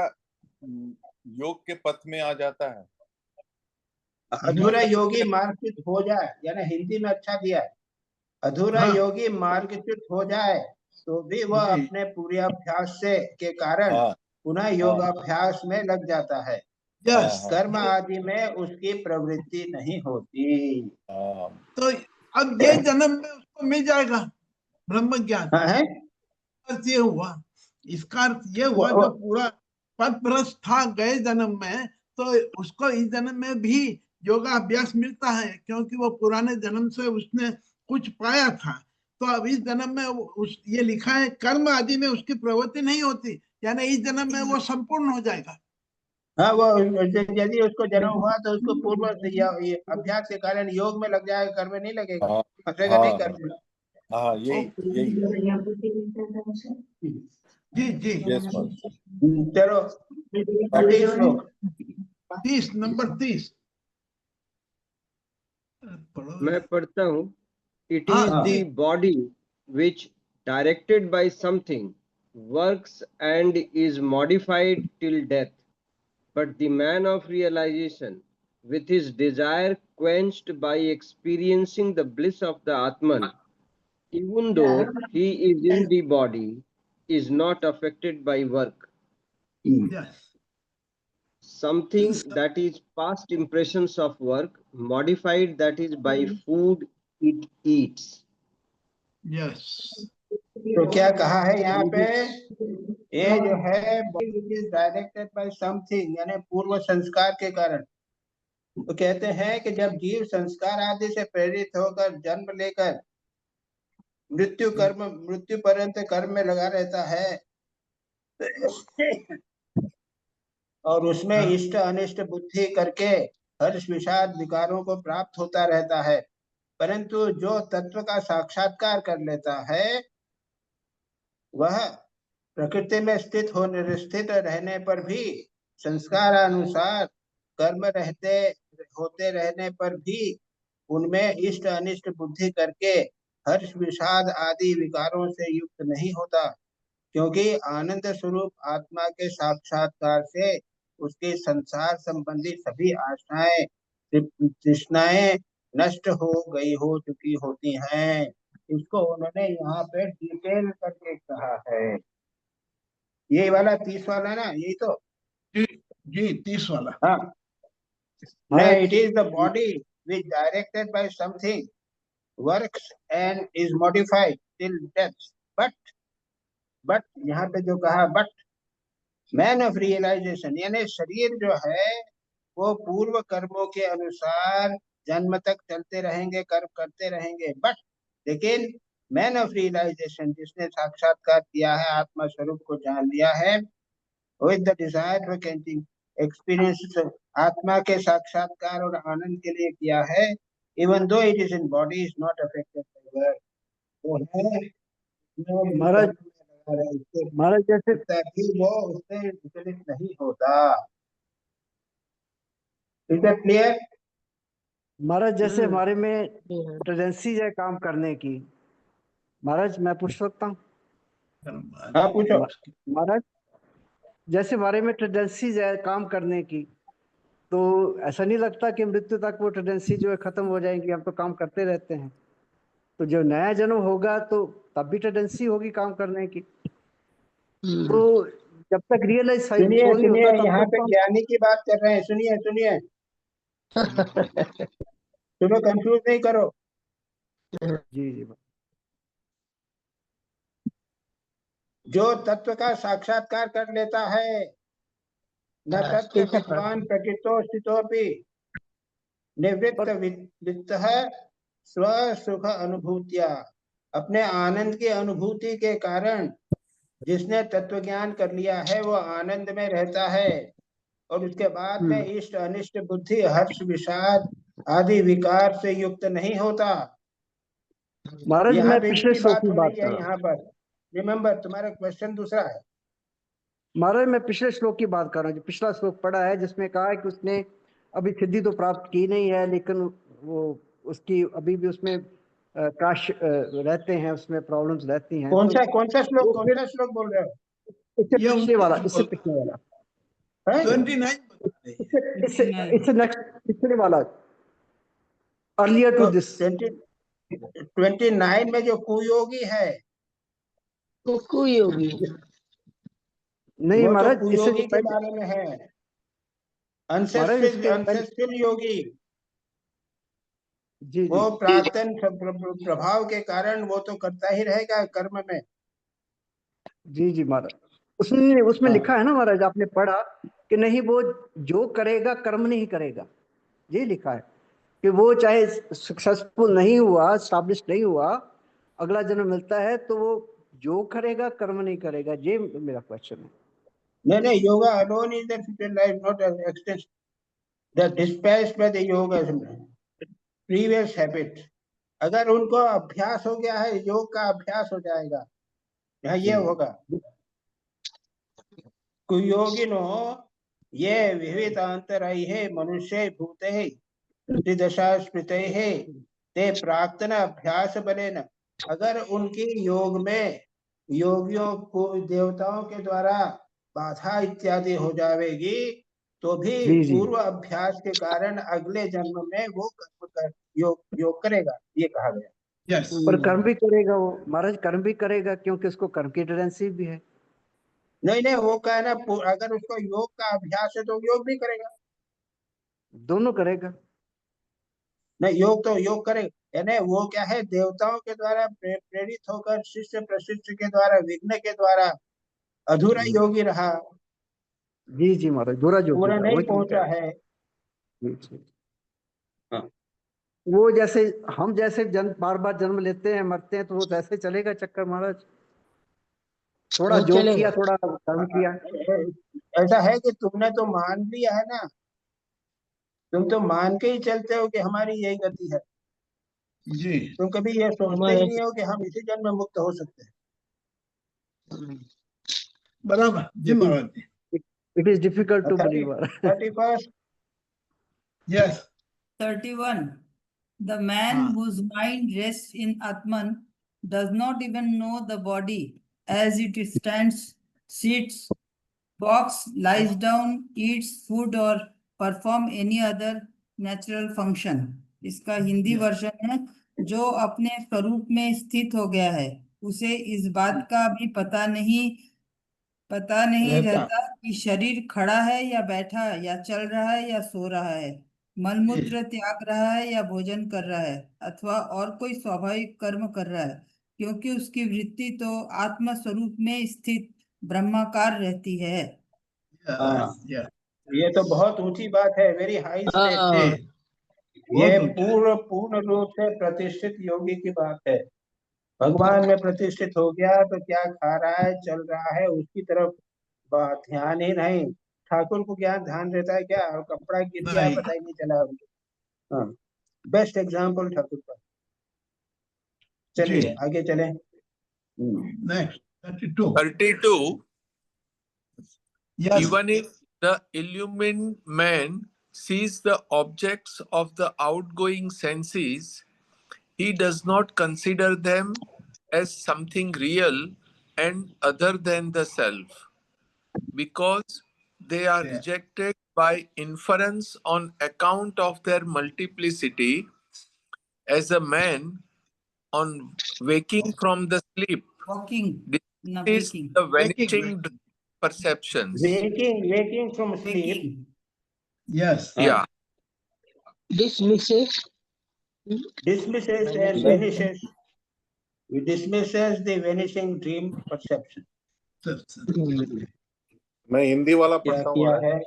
योग के पथ में आ जाता है। अधूरा योगी मार्गच्युत हो जाए, यानी हिंदी में अच्छा दिया है, अधूरा हाँ। योगी मार्गच्युत हो जाए तो भी वह जी। अपने पूर्वाभ्यास से के कारण हाँ पुनः योगाभ्यास में लग जाता है, यस। कर्म आदि में उसकी प्रवृत्ति नहीं होती। हाँ तो अब ये जन्म में उसको मिल जाएगा ब्रह्म ज्ञान। है? अर्थ ये हुआ, इसका अर्थ ये हुआ जो पूरा पदभ्रष्ट था गए जन्म में, तो उसको इस जन्म में भी योगाभ्यास मिलता है, क्योंकि वो पुराने जन्म से उसने कुछ पाया था। तो अब इस जन्म में ये लिखा है कर्म आदि में उसकी प्रवृत्ति नहीं होती, यानी इस जन्म में वो संपूर्ण हो जाएगा। हाँ, वो यदि उसको जन्म हुआ तो उसको पूर्व से ये अभ्यास के कारण योग में लग जाएगा, कर्म में नहीं लगेगा, हाँ फंसेगा नहीं कर्म में। हाँ यही जी जी। यस चलो 30 श्लोक। 30 नंबर 30 मैं पढ़ता हूँ। It हाँ, is ji. the body which, directed by something, works and is modified till death. But the man of realization, with his desire quenched by experiencing the bliss of the Atman, even though he is in the body, is not affected by work. Yes. Something that is past impressions of work, modified that is by food it eats. Yes. तो क्या कहा है यहाँ पे? ये जो है डायरेक्टेड बाय समथिंग, यानी पूर्व संस्कार के कारण। तो कहते हैं कि जब जीव संस्कार आदि से प्रेरित होकर जन्म लेकर मृत्यु पर्यंत कर्म में लगा रहता है और उसमें इष्ट अनिष्ट बुद्धि करके हर्ष विषाद विकारों को प्राप्त होता रहता है, परंतु जो तत्व का साक्षात्कार कर लेता है वह प्रकृति में स्थित रहने पर भी, संस्कार अनुसार कर्म होते रहने पर भी उनमें इष्ट अनिष्ट बुद्धि करके हर्ष विषाद आदि विकारों से युक्त नहीं होता, क्योंकि आनंद स्वरूप आत्मा के साक्षात्कार से उसके संसार संबंधी सभी आशाएं तृष्णाएं नष्ट हो चुकी होती हैं। इसको उन्होंने यहाँ पे डिटेल करके कहा है। ये वाला 30 वाला ना, यही तो जी 30 वाला। हाँ, नहीं, it is the body which directed by something works and is modified till death, but यहाँ पे जो कहा but man of realization, यानी शरीर जो है वो पूर्व कर्मों के अनुसार जन्म तक चलते रहेंगे, कर्म करते रहेंगे, बट लेकिन मैन ऑफ रियलाइजेशन, जिसने साक्षात्कार किया है, आत्मा स्वरूप को जान लिया है, with the desire for getting experience, आत्मा के साक्षात्कार और आनंद के लिए किया है, even though it is in body is not affected by work। वो है महाराज जैसे वो उससे विचलित नहीं होता। Is that clear? महाराज जैसे हमारे में टेंडेंसी है काम करने की, महाराज मैं पूछ सकता हूँ? हाँ पूछो। महाराज जैसे हमारे में टेंडेंसी है काम करने की, तो ऐसा नहीं लगता कि मृत्यु तक वो टेंडेंसी जो है खत्म हो जाएगी? हम तो काम करते रहते हैं, तो जो नया जन्म होगा तो तब भी टेंडेंसी होगी काम करने की। तो जब तक रियलाइज सुनिए यहाँ पे ज्ञानी की बात कर रहे हैं, सुनिए सुनो, कंफ्यूज नहीं करो। जी जी जो तत्व का साक्षात्कार कर लेता है, न तत्र विद्वान प्रकृतो स्थितोपि निवृत्त वित्तः स्व सुख अनुभूतिया। अपने आनंद की अनुभूति के कारण जिसने तत्व ज्ञान कर लिया है वो आनंद में रहता है, और उसके बाद में इष्ट अनिष्ट बुद्धि हर्ष विषाद आदि विकार से युक्त नहीं होता। महाराज, यहाँ मैं भी पिछले इसकी श्लोक बात की हो बात रही कर है। रहा हूँ। यहाँ पर रिमेम्बर, तुम्हारा क्वेश्चन दूसरा है। महाराज, मैं पिछले श्लोक की बात कर रहा हूँ, जो पिछला श्लोक पढ़ा है जिसमें कहा है कि उसने अभी सिद्धि तो प्राप्त की नहीं है, लेकिन वो उसकी अभी भी उसमें काश रहते हैं, उसमें प्रॉब्लम्स रहती हैं। कौन तो सा श्लोक, वो कौन फिर सा श्लोक बोल रहे हो? इससे ये पिछले वाला, 29 इससे नेक्स्ट पिछले वाला, अर्लियर टू दिस। 29 में जो कुयोगी है, कुयोगी। नहीं वो तो महाराज, इससे कुयोगी जो के पहले, बारे में है। महाराज इसके पहले, अनसेस्फिल योगी, जी वो जी प्राक्तन प्रभाव के कारण वो तो करता ही रहेगा कर्म में। जी जी महाराज, उसमें लिखा है ना महाराज, आपने पढ़ा कि नहीं, वो जो करेगा कर्म नहीं करेगा, ये लिखा है कि वो चाहे सक्सेसफुल नहीं हुआ, स्टैब्लिश नहीं हुआ, अगला जन्म मिलता है तो वो जो करेगा कर्म नहीं करेगा। ये मेरा क्वेश्चन है। नहीं, yoga alone is the future life, not an extension. The dispatched by the yoga previous habit. अगर उनको अभ्यास हो गया है, योग का अभ्यास हो जाएगा, यहाँ ये होगा। कुयोगिनो ये विविधांतरैः मनुष्य भूतैः त्रिदशा स्मृतैः ते प्राक्तन अभ्यास बलेन। अगर उनकी योग में योगियों को देवताओं के द्वारा बाधा इत्यादि हो जाएगी, तो भी जी जी पूर्व अभ्यास के कारण अगले जन्म में वो कर्म कर योग करेगा, ये कहा गया। Yes. पर कर्म भी करेगा वो महाराज, कर्म भी करेगा, क्योंकि उसको कर्म की टेंडेंसी भी है। नहीं, वो कहना, अगर उसको योग का अभ्यास है तो योग भी करेगा। दोनों करेगा। नहीं, योग तो योग करेगा, यानी वो क्या है, देवताओं के द्वारा प्रेरित होकर शिष्य प्रशिष्य के द्वारा, विघ्न के द्वारा अधूरा योगी रहा, जी जी महाराज, बुरा जो पूरा नहीं वही तो पहुंचा है। जी जी। हाँ। वो जैसे हम जैसे बार बार जन्म लेते हैं, मरते हैं, तो वो वैसे चलेगा चक्कर महाराज। थोड़ा जो किया, थोड़ा कर्म किया। ऐसा है कि तुमने तो मान लिया है ना, तुम तो मान के ही चलते हो कि हमारी यही गति है। जी, तुम कभी ये सोचते ही नहीं हो कि हम इसी जन्म में मुक्त हो सकते हैं। बराबर जी महाराज जी। It is difficult to believe. 31st. Yes. 31. The man whose mind rests in Atman does not even know the body as it stands, sits, walks, lies down, eats food or perform any other natural function. इसका हिंदी वर्जन है, जो अपने स्वरूप में स्थित हो गया है, उसे इस बात का भी पता नहीं रहता कि शरीर खड़ा है या बैठा, या चल रहा है या सो रहा है, मलमूत्र त्याग रहा है या भोजन कर रहा है, अथवा और कोई स्वाभाविक कर्म कर रहा है, क्योंकि उसकी वृत्ति तो आत्म स्वरूप में स्थित ब्रह्माकार रहती है। ये तो बहुत ऊंची बात है, वेरी हाई स्टेट। ये पूर्ण रूप से प्रतिष्ठित योगी की बात है। भगवान में प्रतिष्ठित हो गया तो क्या खा रहा है, चल रहा है, उसकी तरफ ध्यान ही नहीं। ठाकुर को क्या ध्यान रहता है क्या, और कपड़ा गिर गया पता ही नहीं चला। बेस्ट एग्जाम्पल ठाकुर का। चलिए आगे चलें। Next, 32. 32. Yes. Even if the illumined man sees the objects of the outgoing senses, he does not consider them as something real and other than the self, because they are rejected by inference on account of their multiplicity. As a man, on waking from the sleep, is the vanishing perceptions. Waking from sleep. Yes. Yeah. Dismisses dismisses and vanishes. It dismisses the vanishing dream perception. मैं हिंदी वाला क्या पढ़ता हूँ किया महाराज। है?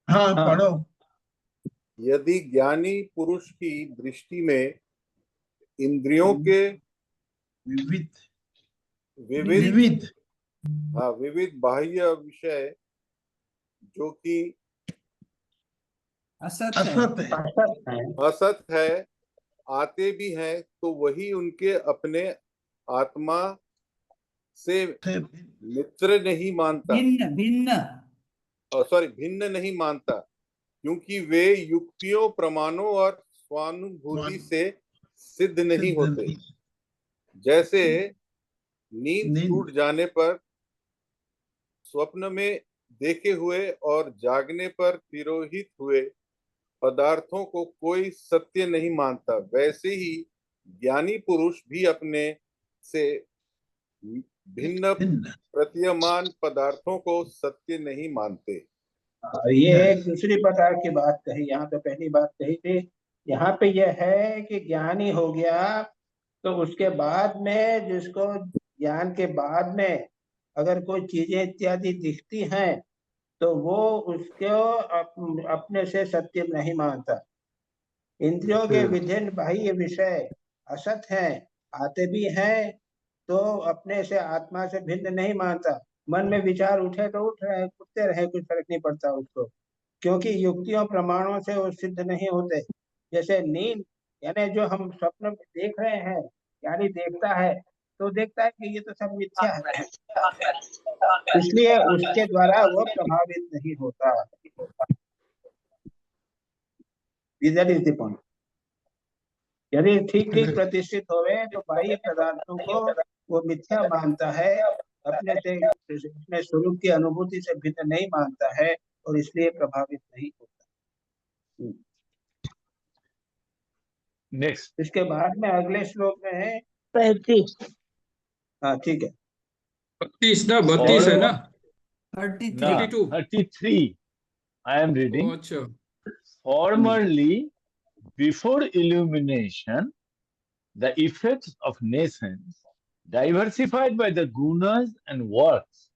हाँ हाँ। पढ़ो। यदि ज्ञानी पुरुष की दृष्टि में इंद्रियों के विविध विविध विविध बाह्य विषय जो कि असत है, असत है आते भी हैं, तो वही उनके अपने आत्मा से मित्र नहीं मानता, भिन्न नहीं मानता, क्योंकि वे युक्तियों, प्रमाणों और स्वानुभूति से सिद्ध नहीं होते। जैसे नींद टूट जाने पर स्वप्न में देखे हुए और जागने पर तिरोहित हुए पदार्थों को कोई सत्य नहीं मानता, वैसे ही ज्ञानी पुरुष भी अपने से भिन्न प्रतीयमान पदार्थों को सत्य नहीं मानते। ये एक दूसरी प्रकार की बात कही। यहाँ तो पहली बात कही थी, यहाँ पे यह है कि ज्ञानी हो गया तो उसके बाद में, जिसको ज्ञान के बाद में अगर कोई चीजें इत्यादि दिखती हैं तो वो उसको अपने से सत्य नहीं मानता। इंद्रियों के विभिन्न बाह्य विषय असत हैं, आते भी हैं, तो अपने से आत्मा से भिन्न नहीं मानता। मन में विचार उठे तो उठ रहे, उठते रहे, कुछ फर्क नहीं पड़ता उसको, क्योंकि युक्तियों प्रमाणों से वो सिद्ध नहीं होते। जैसे नींद, यानी जो हम स्वप्न में देख रहे हैं, यानी देखता है तो देखता है कि ये तो सब मिथ्या है, इसलिए उसके द्वारा वो प्रभावित नहीं होता। That is the point. यदि ठीक प्रतिष्ठित होवे तो बाह्य पदार्थों को वो मिथ्या मानता है, अपने से, अपने स्वरूप की अनुभूति से भिन्न नहीं मानता है, और इसलिए प्रभावित नहीं होता। नेक्स्ट, इसके बाद में अगले श्लोक में है 35। हाँ ठीक है, 32 है ना? 33 I am reading. अच्छा, Formerly, before illumination, the effects of nations, diversified by the gunas and works,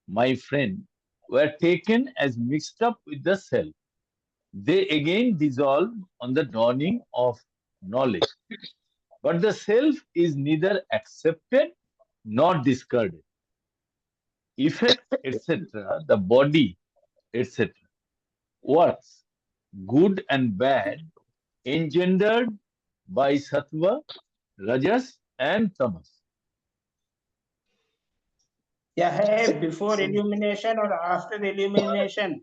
my friend, were taken as mixed up with the self. They again dissolve on the dawning of knowledge. But the self is neither accepted nor discarded. Effect, etc., the body, etc., works, good and bad, engendered by sattva, rajas and tamas. क्या है? बिफोर इल्यूमिनेशन और आफ्टर इल्यूमिनेशन,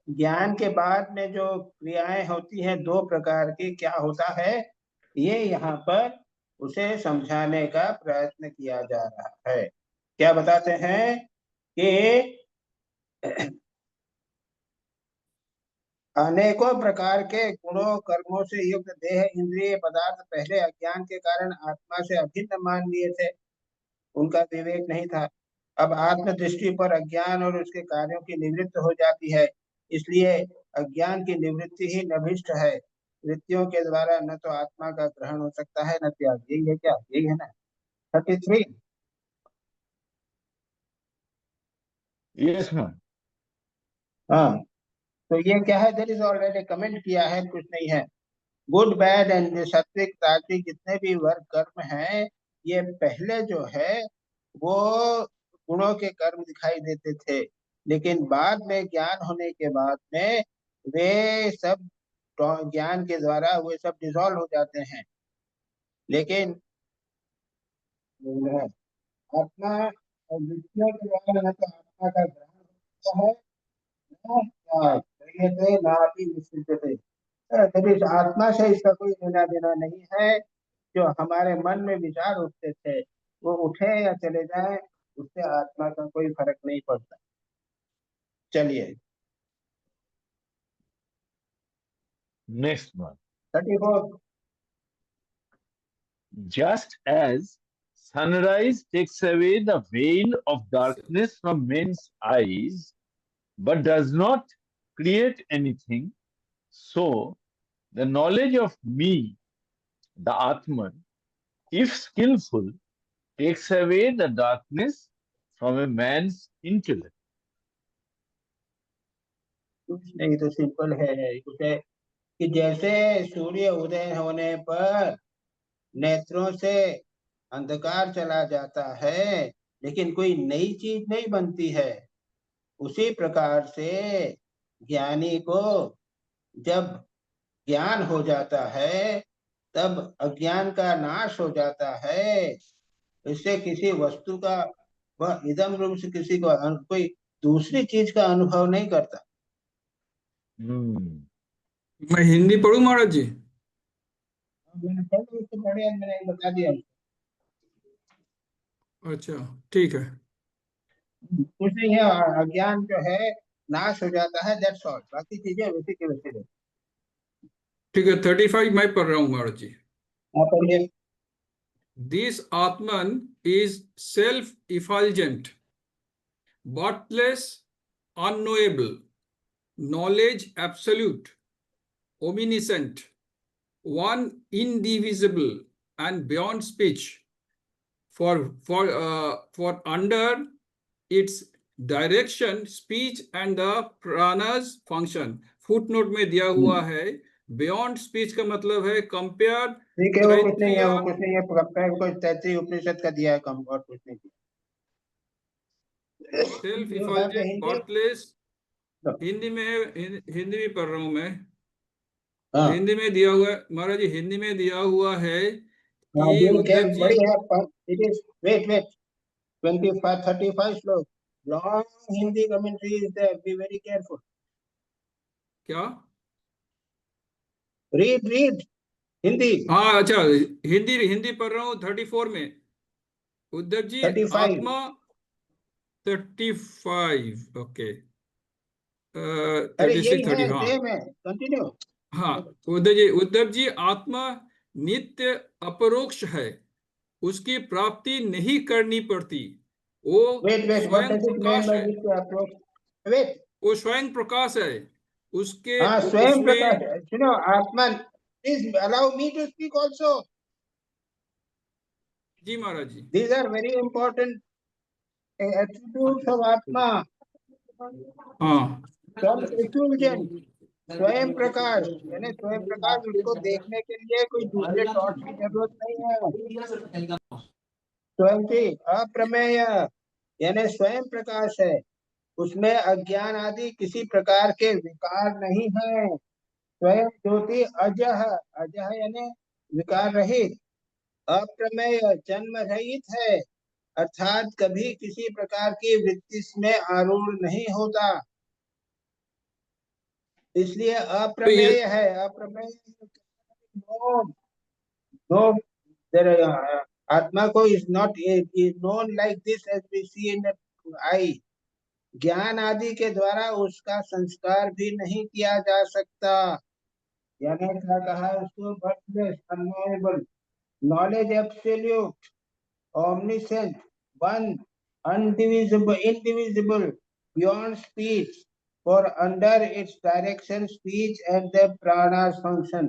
ज्ञान के बाद में जो क्रियाएं होती हैं दो प्रकार की, क्या होता है ये यहाँ पर उसे समझाने का प्रयत्न किया जा रहा है। क्या बताते हैं कि अनेकों प्रकार के गुणों कर्मों से युक्त देह इंद्रिय पदार्थ पहले अज्ञान के कारण आत्मा से अभिन्न मान लिए थे, उनका विवेक नहीं था। अब आत्म दृष्टि पर अज्ञान और उसके कार्यों की निवृत्ति हो जाती है, इसलिए अज्ञान की निवृत्ति ही नभिष्ट है। वृत्तियों के द्वारा न तो आत्मा का ग्रहण हो सकता है न त्याग। यही है क्या? यही है ना 33? Yes, ma'am. हाँ, तो ये क्या है? देयर इज ऑलरेडी कमेंट किया है, कुछ नहीं है। गुड बैड एंड सात्विक तात्विक जितने भी वर्ग कर्म हैं, ये पहले जो है वो गुणों के कर्म दिखाई देते थे, लेकिन बाद में ज्ञान होने के बाद में वे सब ज्ञान के द्वारा वे सब डिसॉल्व हो जाते हैं। लेकिन आत्मा और वृत्तियों के द्वारा न तो आत्मा का ग्रहण होता है आत्मा से इसका कोई लेना देना नहीं है। जो हमारे मन में विचार उठते थे वो उठे या चले जाए, उससे आत्मा का कोई फर्क नहीं पड़ता। चलिए Next one. 34। Just as sunrise takes away the veil of darkness from men's eyes, but does not create anything, so the knowledge of me the Atman, if skillful, takes away the darkness from a man's intellect. कुछ नहीं, तो सिंपल है। कुछ है कि जैसे सूर्य उदय होने पर नेत्रों से अंधकार चला जाता है, लेकिन कोई नई चीज नहीं बनती है, उसी प्रकार से ज्ञानी को जब ज्ञान हो जाता है तब अज्ञान का नाश हो जाता है। इससे किसी वस्तु का वह इदम रूप से किसी को कोई दूसरी चीज का अनुभव नहीं करता। मैं हिंदी पढ़ूं महाराज जी? मैंने पहले उससे पढ़े, मैंने बता दिया। अच्छा ठीक है। कुछ नहीं है, अज्ञान जो है नाश हो जाता है, दैट्स ऑल। बाकी चीजें वैसी की वैसी रहती। ठीक है, 35 मैं पढ़ रहा हूँ महाराज जी। आप पढ़िए। This Atman is self-effulgent, birthless, unknowable, knowledge absolute, omniscient, one indivisible and beyond speech. For under its direction, speech and the pranas function. Footnote में दिया हुआ है बियॉन्ड स्पीच का मतलब है कंपेयर। ठीक है, वो कुछ नहीं है, वो कुछ नहीं है, कुछ तैतृय उपनिषद का दिया है, कम और कुछ नहीं दिया। सेल्फ इफल्जेंट, बर्थलेस, हिंदी में पढ़ रहा हूं मैं। हिंदी में दिया हुआ है महाराज जी, हिंदी में दिया हुआ है कि Uddhav ji. It is wait 25-35 श्लोक, long Hindi commentary is there, be very careful. क्या? read हिंदी। हाँ अच्छा, हिंदी पढ़ रहा हूँ 34 में। उद्धव जी 35। आत्मा 35 ओके। 36 30 हाँ सेम है, कंटिन्यू। हाँ उद्धव जी आत्मा नित्य अपरोक्ष है, उसकी प्राप्ति नहीं करनी पड़ती। वो स्वयं प्रकाश है। वो स्वयं प्रकाश है उसके। हाँ स्वयं प्रकाश है। सुनो आत्मा, please allow me to speak also. जी महाराज जी। These are very important attributes of आत्मा। हाँ self-effulgent, स्वयं प्रकाश, यानी स्वयं प्रकाश, उसको देखने के लिए कोई दूसरे टॉर्च की जरूरत नहीं है। स्वयं की अप्रमेय, यानी स्वयं प्रकाश है, उसमें अज्ञान आदि किसी प्रकार के विकार नहीं है। स्वयं ज्योति अजह, अजह यानी विकार रहित, अप्रमेय जन्म रहित है, अर्थात कभी किसी प्रकार की वृत्ति में आरूढ़ नहीं होता, इसलिए अप्रमेय है। अप्रमेय आत्मा को is not known like this as we see in eye. ज्ञान आदि के द्वारा उसका संस्कार भी नहीं किया जा सकता। यानी क्या कहा उसको, birthless, unknowable, knowledge absolute, omniscient, one, indivisible, beyond speech, for under its direction speech and the pranas function.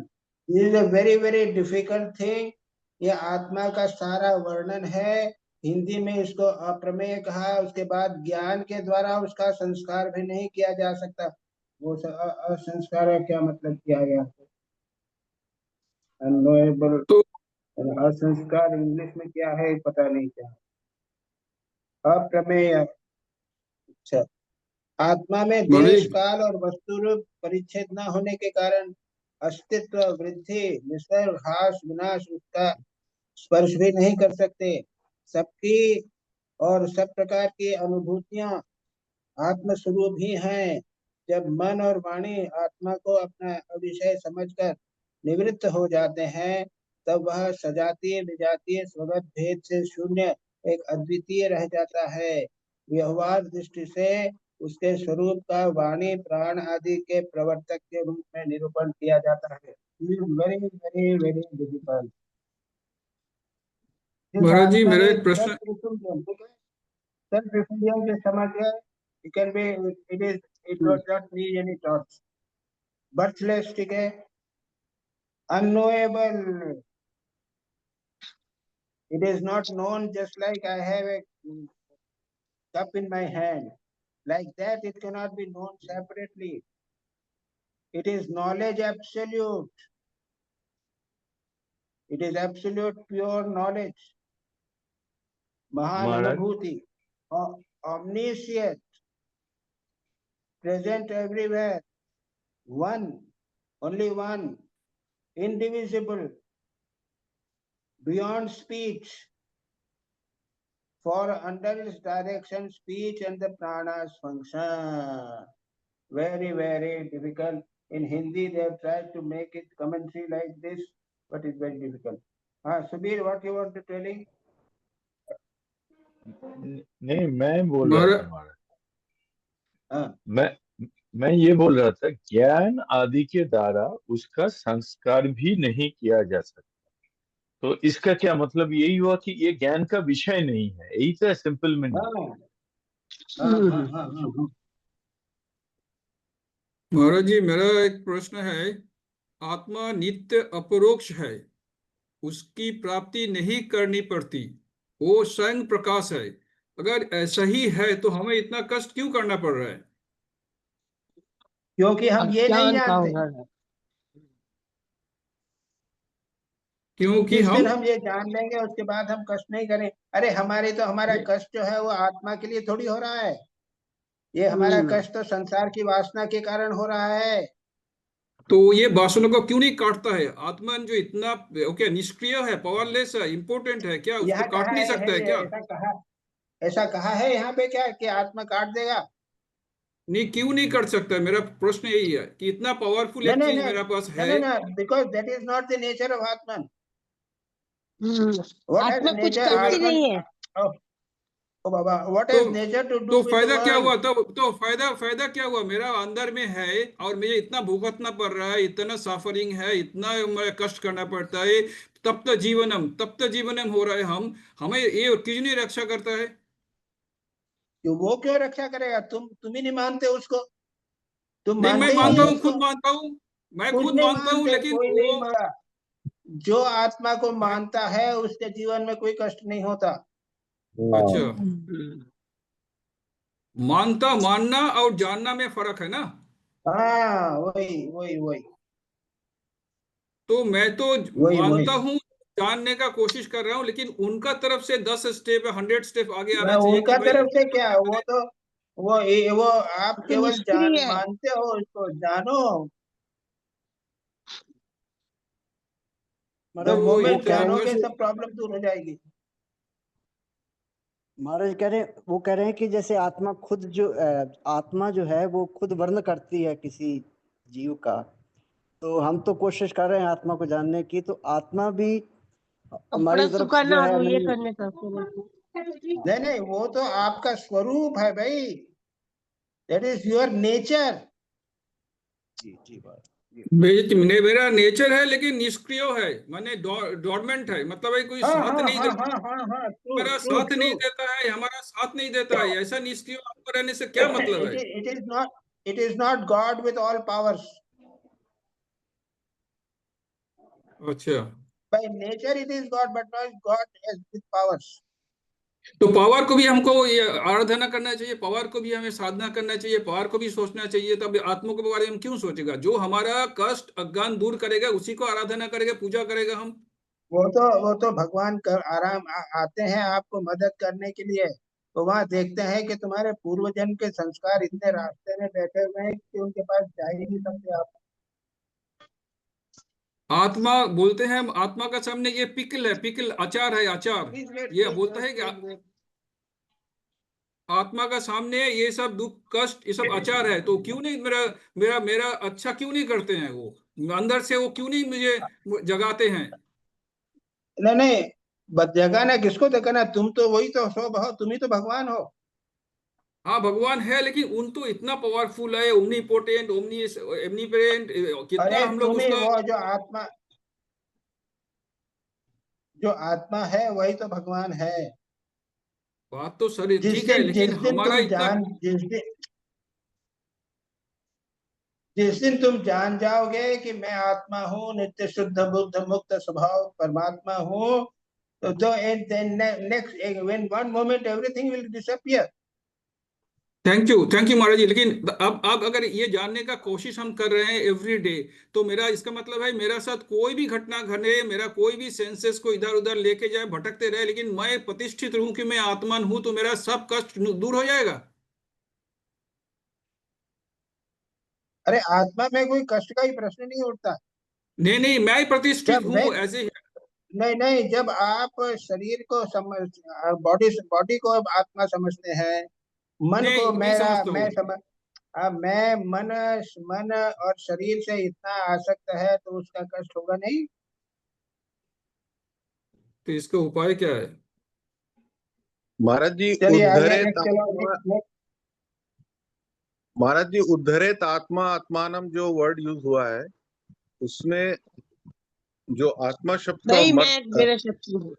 This is a very very difficult thing. ये आत्मा का सारा वर्णन है, हिंदी में इसको अप्रमेय कहा, उसके बाद ज्ञान के द्वारा उसका संस्कार भी नहीं किया जा सकता। वो असंस्कार क्या मतलब किया गया? अननोएबल, असंस्कार इंग्लिश में क्या है पता नहीं क्या। अप्रमेय। अच्छा, आत्मा में देश काल और वस्तु रूप परिच्छेद न होने के कारण अस्तित्व, वृद्धि, निसर्ग, ह्रास, विनाश उसका स्पर्श भी नहीं कर सकते। सबकी और सब प्रकार की अनुभूतियां आत्म स्वरूप ही हैं। जब मन और वाणी आत्मा को अपना विषय समझकर निवृत्त हो जाते हैं, तब वह सजातीय विजातीय स्वगत भेद से शून्य एक अद्वितीय रह जाता है। व्यवहार दृष्टि से उसके स्वरूप का वाणी प्राण आदि के प्रवर्तक के रूप में निरूपण किया जाता है। Very very very difficult. Maharaj ji मेरा एक प्रश्न। सेल्फ रिफ्यूजन समझ गए? It can be, it does not need any thoughts. Birthless, ठीक है। Unknowable, It is not known just like I have a cup in my hand. Like that, it cannot be known separately. It is knowledge absolute. It is absolute pure knowledge. Mahananubhuti, omniscient, present everywhere, one, only one, indivisible, beyond speech. For under its direction, speech and the pranas function. Very, very difficult. In Hindi, they have tried to make it commentary like this, but it's very difficult. Subir, what you want to telling? नहीं, मैं बोल रहा था महाराज, हाँ, मैं ये बोल रहा था, ज्ञान आदि के द्वारा उसका संस्कार भी नहीं किया जा सकता। तो इसका क्या मतलब? यही हुआ कि ये ज्ञान का विषय नहीं है, यही तो सिंपल में नहीं। महाराज जी, मेरा एक प्रश्न है, आत्मा नित्य अपरोक्ष है, उसकी प्राप्ति नहीं करनी पड़ती, वो स्वयं प्रकाश है। अगर ऐसा ही है तो हमें इतना कष्ट क्यों करना पड़ रहा है? क्योंकि हम ये नहीं जानते। क्योंकि जिस दिन हम ये जान लेंगे उसके बाद हम कष्ट नहीं करें। अरे हमारा कष्ट जो है वो आत्मा के लिए थोड़ी हो रहा है, ये हमारा कष्ट तो संसार की वासना के कारण हो रहा है। तो ये वासना को क्यों नहीं काटता है? आत्मा जो इतना निष्क्रिय है, पावरलेस है, इम्पोर्टेंट है क्या? उसको काट नहीं सकता है क्या? ऐसा कहा है यहाँ पे क्या कि आत्मा काट देगा? नहीं, क्यों नहीं कर सकता? मेरा प्रश्न यही है कि इतना पावरफुल एक चीज मेरे पास है। Because that is not the nature of atma. आत्मा कुछ करती नहीं है। बाबा, what is nature to do? तो फायदा क्या हुआ? तो फायदा क्या हुआ? मेरा अंदर में है और मुझे इतना भुगतना पड़ रहा है, इतना सफरिंग है, इतना मुझे कष्ट करना पड़ता है, तप्त जीवनम हो रहा है। हमें ये किसी नहीं रक्षा करता है। वो क्यों रक्षा करेगा? तुम ही नहीं मानते उसको। तुम नहीं, मैं मानता हूँ, खुद मानता हूँ, मैं खुद मानता हूँ, लेकिन कोई नहीं मानता। जो आत्मा को मानता है उसके जीवन में कोई कष्ट नहीं होता। अच्छा, मानना और जानना में फर्क है ना? हाँ, वही। तो मैं तो मानता हूँ, जानने का कोशिश कर रहा हूँ, लेकिन उनका तरफ से 10 स्टेप 100 स्टेप आगे आना चाहिए। उनका तरफ से क्या? वो आप केवल मानते हो, उसको जानो। मतलब मोमेंट जानोगे सब प्रॉब्लम दूर हो जाएगी। महाराज वो कह रहे हैं कि जैसे आत्मा जो है वो खुद वर्ण करती है किसी जीव का, तो हम तो कोशिश कर रहे हैं आत्मा को जानने की, तो आत्मा भी हमारी तरफ जो है ये करने का। नहीं, वो तो आपका स्वरूप है भाई, दैट इज योर नेचर। जी बात। मेरा नेचर है, लेकिन निष्क्रिय है, माने डोरमेंट है, मतलब है कोई साथ नहीं देता, हमारा साथ नहीं देता है, हमारा साथ नहीं देता है। ऐसा निष्क्रिय रहने से क्या मतलब है? It is not God with all powers. अच्छा, by nature it is God, but not God with powers. तो पावर को भी हमको ये आराधना करना चाहिए, पावर को भी हमें साधना करना चाहिए, पावर को भी सोचना चाहिए। तब आत्मा के बारे में क्यों सोचेगा? जो हमारा कष्ट अज्ञान दूर करेगा उसी को आराधना करेगा, पूजा करेगा हम। वो तो भगवान आते हैं आपको मदद करने के लिए, तो वहां देखते हैं कि तुम्हारे पूर्व जन्म के संस्कार इतने रास्ते में बैठे हुए हैं कि उनके पास जा ही नहीं सकते आप। आत्मा बोलते हैं, आत्मा का सामने ये पिकल अचार है, अचार। ये बोलता है कि आत्मा का सामने ये सब दुख कष्ट ये सब अचार है, तो क्यों नहीं मेरा अच्छा क्यों नहीं करते हैं? वो अंदर से वो क्यों नहीं मुझे जगाते हैं? नहीं, बस जगाना किसको जगाना? तुम तो वही तो तुम ही तो भगवान हो। हाँ, भगवान है, लेकिन उन तो इतना पावरफुल है, ओमनीपोटेंट, ओमनीप्रेजेंट, कितना हम लोग उसका। वो जो आत्मा है वही तो भगवान है। बात तो सर ठीक है, लेकिन हमारा इतना जिस दिन तुम जान जाओगे कि मैं आत्मा हूँ, नित्य शुद्ध बुद्ध मुक्त स्वभाव परमात्मा हूँ, So and then next when one moment everything will disappear. Thank you Maharaj ji. लेकिन अब अगर ये जानने का कोशिश हम कर रहे हैं एवरी डे, तो मेरा इसका मतलब है मेरा साथ कोई भी घटना घटे, मेरा कोई भी सेंसेस को इधर उधर लेके जाए, भटकते रहे, लेकिन मैं प्रतिष्ठित रहूं कि मैं आत्मन हूं, तो मेरा सब कष्ट दूर हो जाएगा। अरे आत्मा में कोई कष्ट का ही प्रश्न नहीं उठता। नहीं, मैं प्रतिष्ठित हूँ ऐसे। नहीं, जब आप शरीर को समझ, बॉडी को आत्मा समझते हैं, मन को मैं मन और शरीर से इतना आसक्त है, तो उसका कष्ट होगा नहीं। तो इसका उपाय क्या है महाराज जी? महाराज जी, उद्धरेत आत्मा आत्मानम जो वर्ड यूज हुआ है, उसमें जो आत्मा शब्द नहीं, मैं मेरा शब्द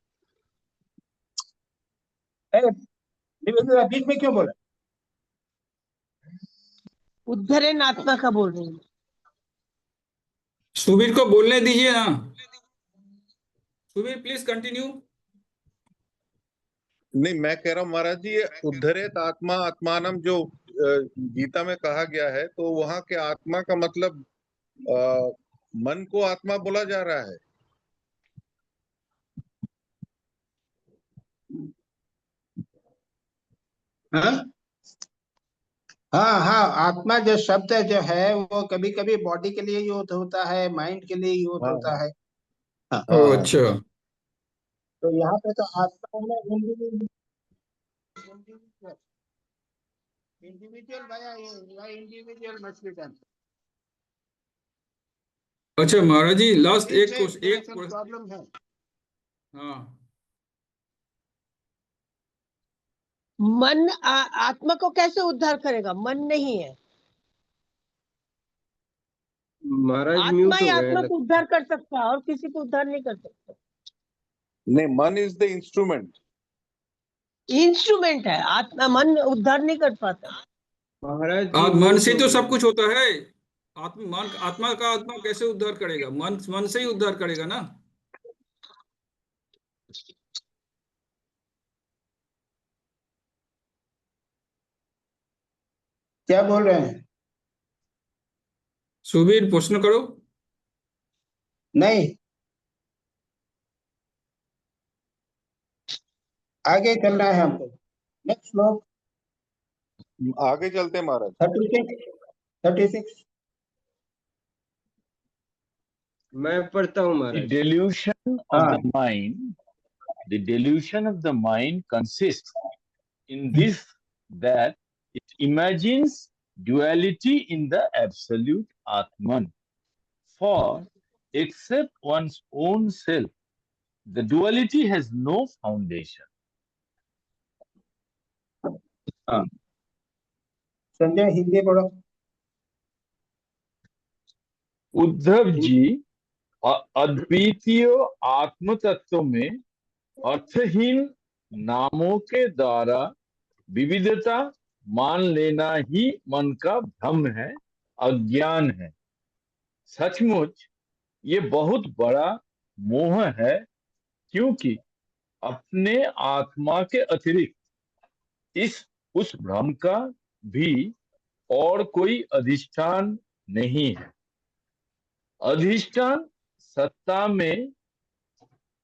बीच में क्यों बोला? उद्धरण आत्मा का बोल रही हूँ। सुबीर को बोलने दीजिए ना। Subir please continue. नहीं, मैं कह रहा हूँ महाराज जी, ये उद्धरेत आत्मा आत्मानम जो गीता में कहा गया है, तो वहां के आत्मा का मतलब मन को आत्मा बोला जा रहा है। हाँ, आत्मा जो शब्द जो है वो कभी कभी बॉडी के लिए यूज होता है, माइंड के लिए यूज होता है। अच्छा, तो यहाँ पे तो आत्मा है individual by individual must be done. अच्छा महाराज जी, लास्ट एक प्रॉब्लम है। हाँ, मन आत्मा को कैसे उद्धार करेगा? मन नहीं है। महाराज आत्मा म्यूट ही हो आत्मा गए। को उद्धार कर सकता है और किसी को उद्धार नहीं कर सकता। नहीं, मन इज द इंस्ट्रूमेंट। इंस्ट्रूमेंट है आत्मा, मन उद्धार नहीं कर पाता। महाराज मन से तो सब कुछ होता है। आत्मा का आत्मा कैसे उद्धार करेगा? मन से ही उद्धार करेगा ना। क्या बोल रहे हैं? सुबीर प्रश्न करो। नहीं, आगे चलना है हमको। नेक्स्ट श्लोक, आगे चलते हैं महाराज। 36। मैं पढ़ता हूँ महाराज। The delusion of the mind consists in this, that it imagines duality in the absolute Atman. For except one's own self, the duality has no foundation. Sanjay Hindi पढ़ो। उद्धव जी, अद्वितीय आत्म तत्व में अर्थहीन नामों के द्वारा विविधता मान लेना ही मन का भ्रम है, अज्ञान है। सचमुच ये बहुत बड़ा मोह है, क्योंकि अपने आत्मा के अतिरिक्त उस भ्रम का भी और कोई अधिष्ठान नहीं है। अधिष्ठान सत्ता में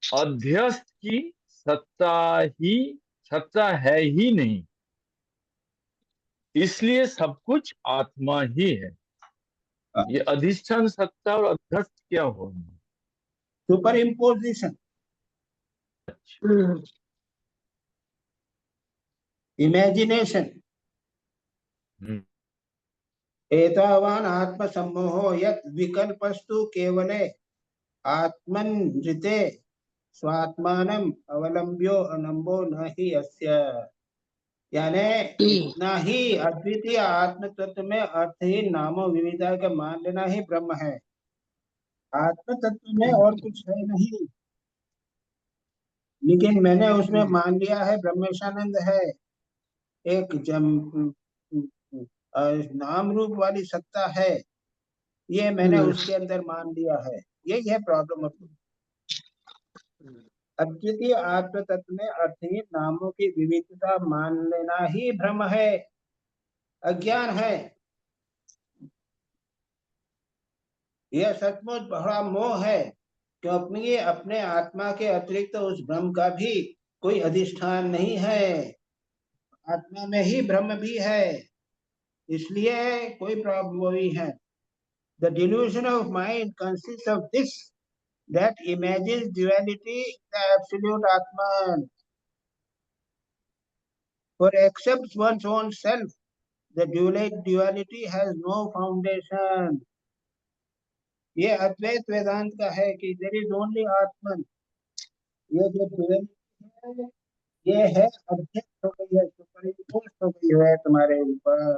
अध्यस्त की सत्ता है ही नहीं, इसलिए सब कुछ आत्मा ही है। ये अधिष्ठान सत्ता और अध्यस्त क्या हो? Superimposition, imagination. एतावान आत्मसम्मोहो यत् विकल्पस्तु केवले आत्मनृते स्वात्मानम अवलंब्यो अनंबो न ही अस्य। यानी इतना ही अद्वितीय आत्म तत्व में अर्थहीन नामों विविधता का मान लेना ही ब्रह्म है। आत्म तत्व में और कुछ है नहीं, लेकिन मैंने उसमें मान लिया है ब्रह्मेशानंद है, एक नाम रूप वाली सत्ता है, ये मैंने उसके अंदर मान लिया है। यही है प्रॉब्लम। अद्वितीय आत्म तत्व में अर्थहीन नामों की विविधता मान लेना ही भ्रम है, अज्ञान है। यह सचमुच बड़ा मोह है, क्योंकि अपने आत्मा के अतिरिक्त उस ब्रह्म का भी कोई अधिष्ठान नहीं है। आत्मा में ही ब्रह्म भी है, इसलिए कोई प्रॉब्लम नहीं है। The delusion of mind consists of this, that imagines duality in the absolute Atman. For except one's own self, the duality has no foundation. ये अद्वैत वेदांत का है कि there is only Atman. ये जो duality है, ये है अध्यक्ष हो गई है, सुपरिम्पोज हो गई है तुम्हारे ऊपर।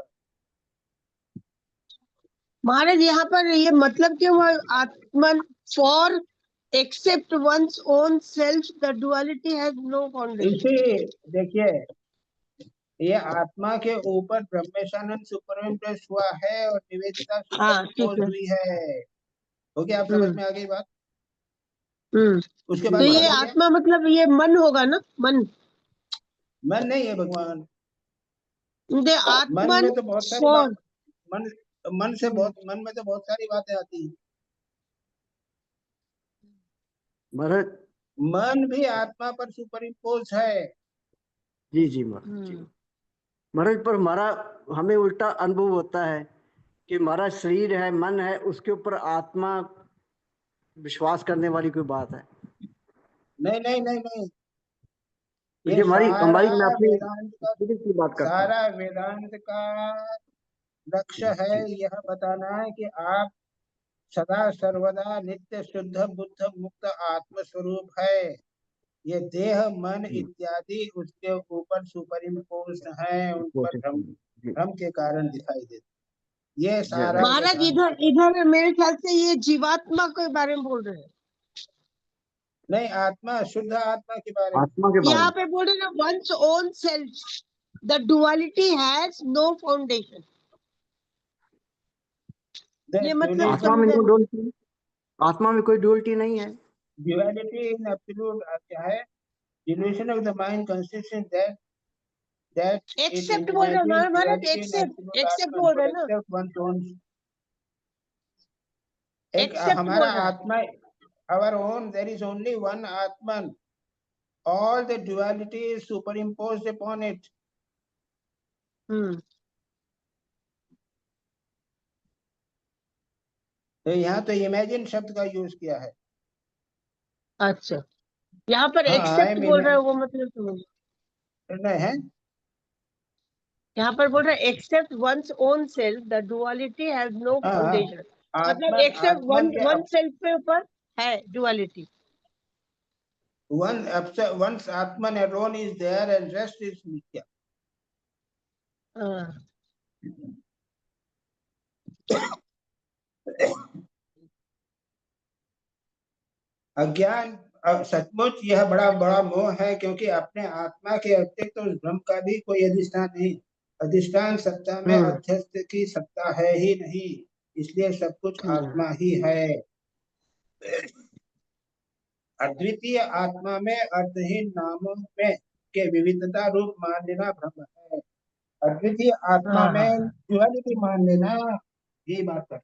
महाराज यहाँ पर ये मतलब क्यों हुआ Atman for except once own self the duality has no foundation. इसी देखिए, ये आत्मा के ऊपर ब्रह्मेशानंद सुपरिम्पोज हुआ है और निवेदिता सुपरिम्पोज हुई है। हो गया, आप समझ में आ गई बात? उसके बाद तो ये आत्मा मतलब ये मन होगा ना? मन नहीं है भगवान। मन में तो बहुत सारी बात, मन में तो बहुत सारी बातें आती हैं। मन भी आत्मा पर सुपरिम्पोज है। जी महाराज, पर हमें उल्टा अनुभव होता है कि हमारा शरीर है, मन है, उसके ऊपर आत्मा विश्वास करने वाली कोई बात है? नहीं। ये हमारी सारा वेदांत का लक्ष्य है यह बताना है कि आप सदा सर्वदा नित्य शुद्ध बुद्ध मुक्त आत्म स्वरूप है। ये देह मन इत्यादि उसके ऊपर सुपरिम्पोज है, उन पर भ्रम के कारण दिखाई देते। ये सारा महाराज इधर मेरे ख्याल से ये जीवात्मा के बारे में बोल रहे हैं। नहीं, आत्मा, शुद्ध आत्मा के बारे में। यहाँ पे बोल रहे ना, once own self the duality has no foundation. ये मतलब आत्मा में कोई डुअलिटी नहीं है। Duality in absolute क्या है? Delusion of the mind consists in that except बोल रहे हैं महाराज, एक्सेप्ट बोल रहे हैं ना। एक हमारा आत्मा, our own, there is only one Atman. All the duality is superimposed upon it. तो यहाँ तो इमेजिन शब्द का यूज किया है। अच्छा, यहाँ पर एक्सेप्ट बोल रहे हैं, वो मतलब नहीं है। यहाँ पर बोल रहे हैं except once own self the duality has no foundation. मतलब एक्सेप्ट वन सेल्फ के ऊपर है duality. Once Atman alone is there and rest is mithya. अज्ञान सचमुच यह बड़ा मोह है, क्योंकि अपने आत्मा के अतिरिक्त तो उस ब्रह्म का भी कोई अधिष्ठान नहीं। अधिष्ठान सत्ता में अध्यस्त की सत्ता है ही नहीं, इसलिए सब कुछ आत्मा ही है। अद्वितीय आत्मा में अर्थहीन नामों में के विविधता रूप मान लेना भ्रम है। अद्वितीय आत्मा में ड्युअलिटी मान लेना, यही बात है।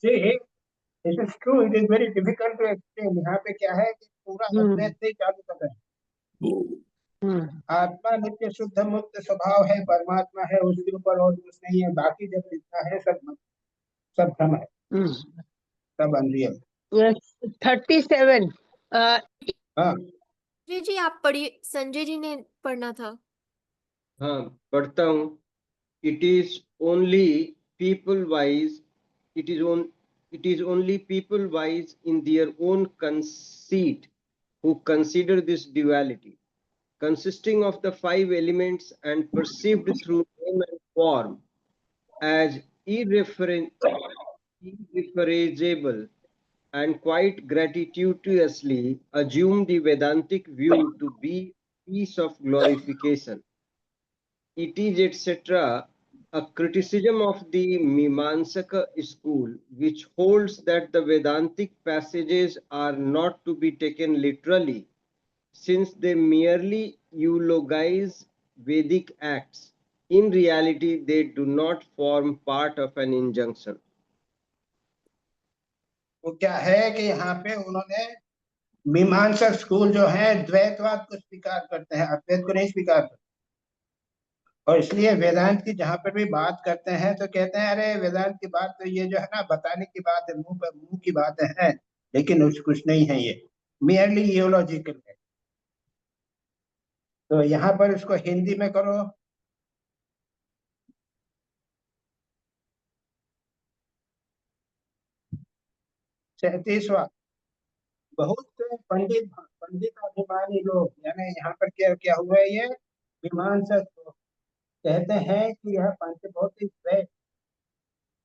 See, it is true, it is very difficult to explain. यहाँ पे क्या है कि पूरा अद्वैत से चालू कर रहे हैं। आत्मा नित्य शुद्ध मुक्त स्वभाव है, परमात्मा है, उसके ऊपर और कुछ नहीं है। बाकी जब जितना है सब भ्रम है, सब अनरियल। 37 हाँ जी आप पढ़िए, संजय जी ने पढ़ना था। हाँ पढ़ता हूँ। It is only people wise. It is only people wise in their own conceit who consider this duality, consisting of the 5 elements and perceived through name and form as irreferable and quite gratuitously assume the Vedantic view to be piece of glorification. It is, etc., a criticism of the Mimamsaka school, which holds that the Vedantic passages are not to be taken literally, since they merely eulogize Vedic acts. In reality, they do not form part of an injunction. तो क्या है कि यहाँ पे उन्होंने मीमांसा स्कूल जो है द्वैतवाद को स्वीकार करते हैं, अद्वैत को नहीं स्वीकार करते, और इसलिए वेदांत की जहाँ पर भी बात करते हैं तो कहते हैं अरे वेदांत की बात तो ये जो है ना बताने की बात है, मुंह की बातें हैं, लेकिन कुछ नहीं है, ये मियरली थियोलॉजिकल है। तो यहाँ पर इसको हिंदी में करो। सैंतीसवां, बहुत से पंडिताभिमानी लोग, यानी यहाँ पर क्या क्या हुआ है, ये मीमांसा कहते हैं कि यह पंचभौतिक द्वैत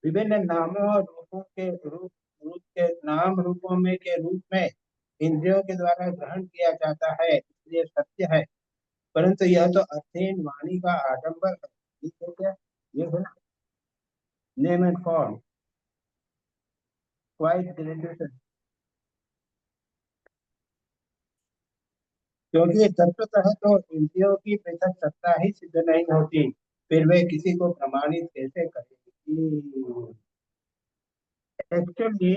विभिन्न नामों और रूपों के नाम रूपों में के रूप में इंद्रियों के द्वारा ग्रहण किया जाता है, इसलिए सत्य है, परंतु यह तो अर्थहीन वाणी का आडंबर है। ठीक है क्या? ये है ना, name and form, quite graduation, क्योंकि तत्वतः तो इंद्रियों की पृथक सत्ता ही सिद्ध नहीं होती, फिर वे किसी को प्रमाणित कैसे करेंगी? Actually,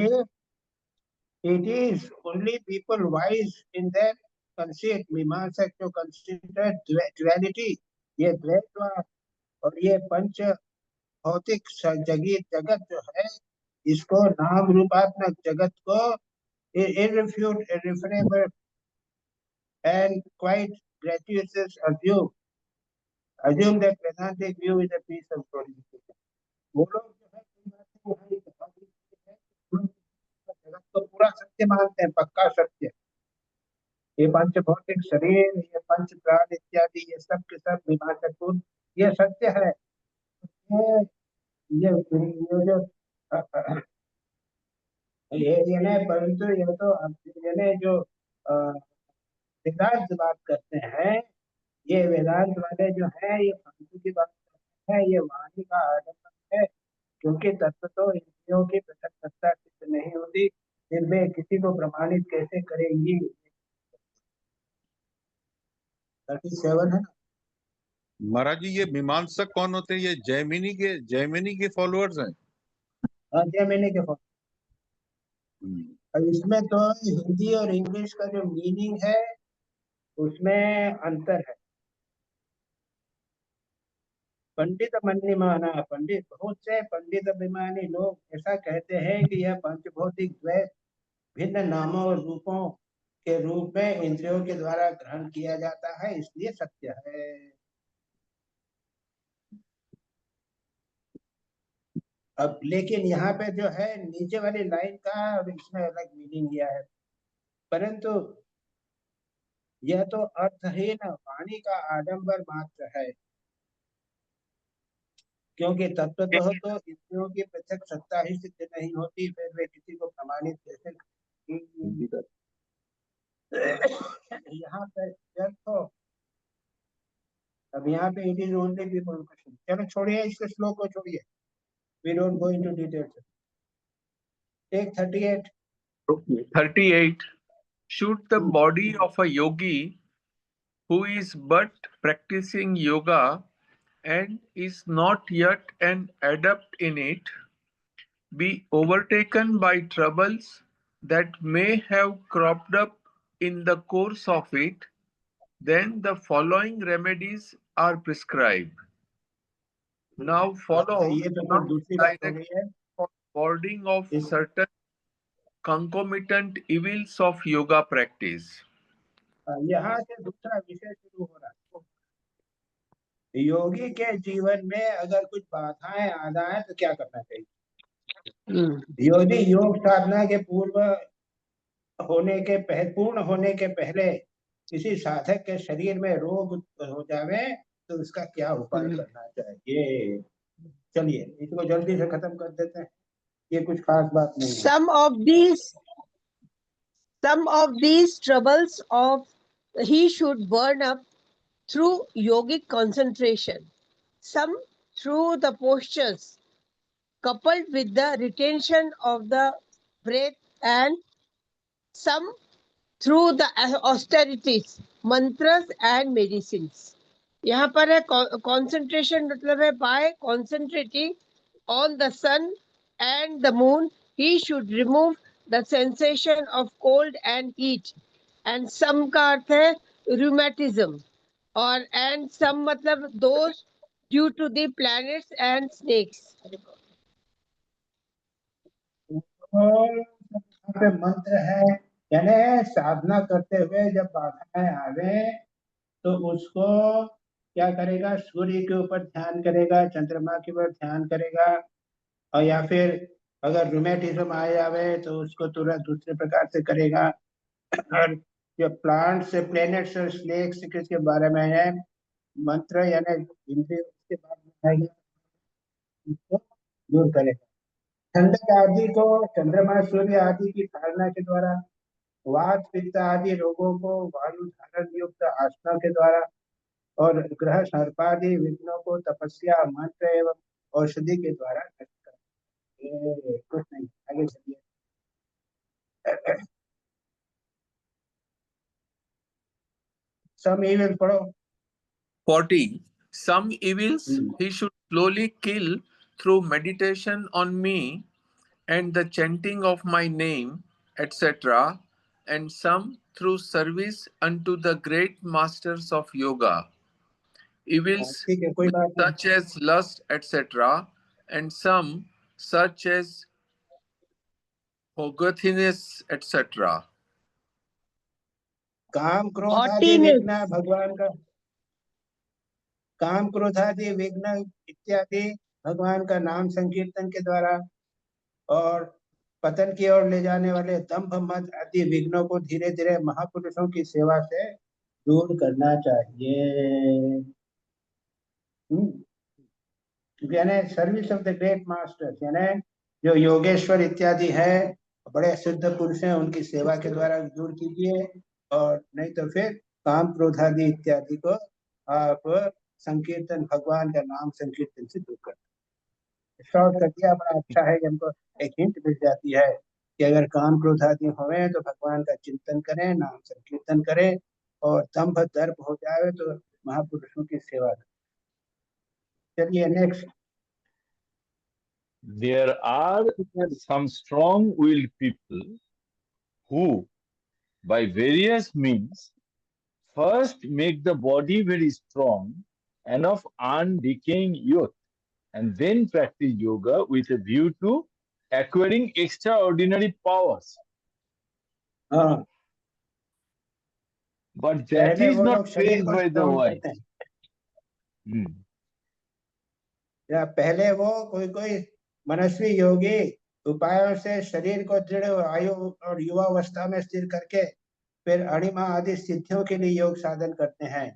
it is only people wise in their conceit, मीमांसा जो consider duality, ये द्वैतवाद और ये पंच भौतिक जगत जो है, इसको नाम रूपात्मक जगत को irrefutable and quite gratuitous assume that Vedantic view is a piece of glorification. वो लोग जो है जगत को पूरा सत्य मानते हैं, पक्का सत्य, ये पंच भौतिक शरीर, ये पंच प्राण इत्यादि, ये सब के सब मीमांसक, ये सत्य है। ये जो ये नहीं, परंतु ये तो ये जो वेदांत बात करते हैं, ये वेदांत वाले जो है ये पंचों की बात करते हैं, ये वाणी का आडंबर है, क्योंकि तत्व तो इंद्रियों की पृथक सत्ता सिद्ध नहीं होती, फिर वे किसी को प्रमाणित कैसे करेंगी? 37 है ना। महाराज जी, ये मीमांसक कौन होते हैं? ये जैमिनी के फॉलोअर्स हैं। हाँ, जैमिनी के फॉलोअर्स। इसमें तो हिंदी और इंग्लिश का जो मीनिंग है उसमें अंतर है। पंडित मन्यमाना, पंडित, बहुत से पंडित अभिमानी लोग ऐसा कहते हैं कि यह पंचभौतिक द्वैत भिन्न नामों और रूपों के रूप में इंद्रियों के द्वारा ग्रहण किया जाता है, इसलिए सत्य है। अब लेकिन यहाँ पे जो है नीचे वाली लाइन का और इसमें अलग मीनिंग दिया है, परंतु यह तो अर्थहीन वाणी का आडंबर मात्र है, क्योंकि तत्व तो इंद्रियों की पृथक सत्ता ही सिद्ध नहीं होती, फिर वे किसी को प्रमाणित कैसे करेंगे? यहाँ पे तो अब यहाँ पे it is only people question. चलो छोड़िए इसके श्लोक को, छोड़िए, we don't go into details. Take 38. 38. Should the body of a yogi who is but practicing yoga and is not yet an adept in it be overtaken by troubles that may have cropped up in the course of it, then the following remedies are prescribed. Now follow warding of certain concomitant evils of yoga practice. यहाँ से दूसरा विषय शुरू हो रहा है। योगी के जीवन में अगर कुछ बाधाएं आ जाए तो क्या करना चाहिए? योगी योग साधना के पूर्ण होने के पहले किसी साधक के शरीर में रोग हो जावे तो उसका क्या उपाय करना चाहिए? चलिए इसको जल्दी से खत्म कर देते हैं, ये कुछ खास बात नहीं है। Some of these Some of these troubles of he should burn up through yogic concentration, some through the postures, coupled with the retention of the breath, and some through the austerities, mantras and medicines. यहाँ पर है concentration मतलब है by concentrating on the sun and the moon, he should remove the sensation of cold and heat. And some का अर्थ है rheumatism और and some मतलब those due to the planets and snakes. और यहाँ पे मंत्र है, यानी साधना करते हुए जब बाधाएं आवे तो उसको क्या करेगा, सूर्य के ऊपर ध्यान करेगा, चंद्रमा के ऊपर ध्यान करेगा, और या फिर अगर रूमेटिज्म आ जावे तो उसको तुरंत दूसरे प्रकार से करेगा। और जो प्लांट्स से प्लेनेट्स और स्नेक्स के बारे में है मंत्र, यानी इंद्रिय के बाद में आएगा, उसको दूर करेगा। ठंडक आदि को चंद्रमा सूर्य आदि की धारणा के द्वारा, वात पित्त आदि रोगों को वायु धारण युक्त आसनों के द्वारा, और ग्रह सर्पादि विघ्नों को तपस्या मंत्र एवं औषधि के द्वारा नष्ट कर। कुछ नहीं, आगे चलिए। Some evils पढ़ो। 40. Some evils he should slowly kill through meditation on me and the chanting of my name, etc., and some through service unto the great masters of yoga. Evils ठीक है, कोई बात नहीं। such as lust, etc., and some such as forgetfulness, etc. काम क्रोध आदि विघ्न भगवान का, काम क्रोध आदि विघ्न इत्यादि भगवान का नाम संकीर्तन के द्वारा, और पतन की ओर ले जाने वाले दंभ मद आदि विघ्नों को धीरे धीरे महापुरुषों की सेवा से दूर करना चाहिए। यानी service of the great masters, यानी जो योगेश्वर इत्यादि है, बड़े सिद्ध पुरुष हैं, उनकी सेवा के द्वारा दूर कीजिए, और नहीं तो फिर काम क्रोध आदि इत्यादि को आप संकीर्तन, भगवान का नाम संकीर्तन से दूर कर। शॉर्ट कर दिया, बड़ा अच्छा है कि हमको एक हिंट मिल जाती है कि अगर काम क्रोध आदि होवे तो भगवान का चिंतन करें, नाम संकीर्तन करें, और दंभ दर्प हो जाए तो महापुरुषों की सेवा करें। चलिए next. There are some strong-willed people who, by various means, first make the body very strong and of undecaying youth, and then practice yoga with a view to acquiring extraordinary powers. But that is not praised by the wise. या पहले वो कोई मनस्वी योगी उपायों से शरीर को दृढ़ आयु और युवावस्था में स्थिर करके फिर अणिमा आदि सिद्धियों के लिए योग साधन करते हैं,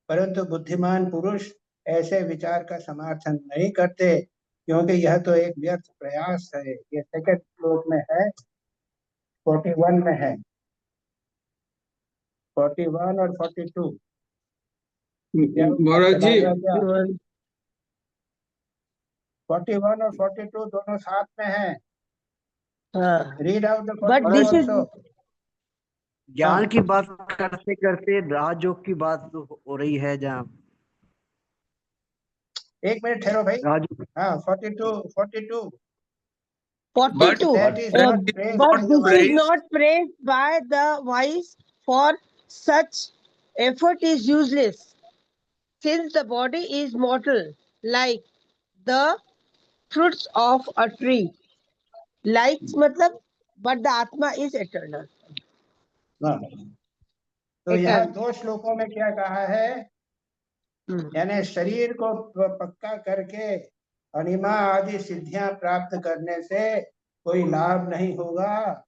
परंतु बुद्धिमान पुरुष ऐसे विचार का समर्थन नहीं करते, क्योंकि यह तो एक व्यर्थ प्रयास है। ये सेकंड श्लोक में है, 41 में है, 41 और 42। महाराज जी 41 और 42 दोनों साथ में है। Read out the But this is ज्ञान की बात करते करते राजयोग की बात हो रही है जहाँ। एक मिनट ठहरो भाई। राजयोग। हाँ 42 But this is not praised by the wise, for such effort is useless, since the body is mortal, like the fruits of a tree. Like मतलब, but the Atma is eternal. तो यहाँ दो श्लोकों में क्या कहा है, यानी शरीर को पक्का करके अणिमा आदि सिद्धियां प्राप्त करने से कोई लाभ नहीं होगा,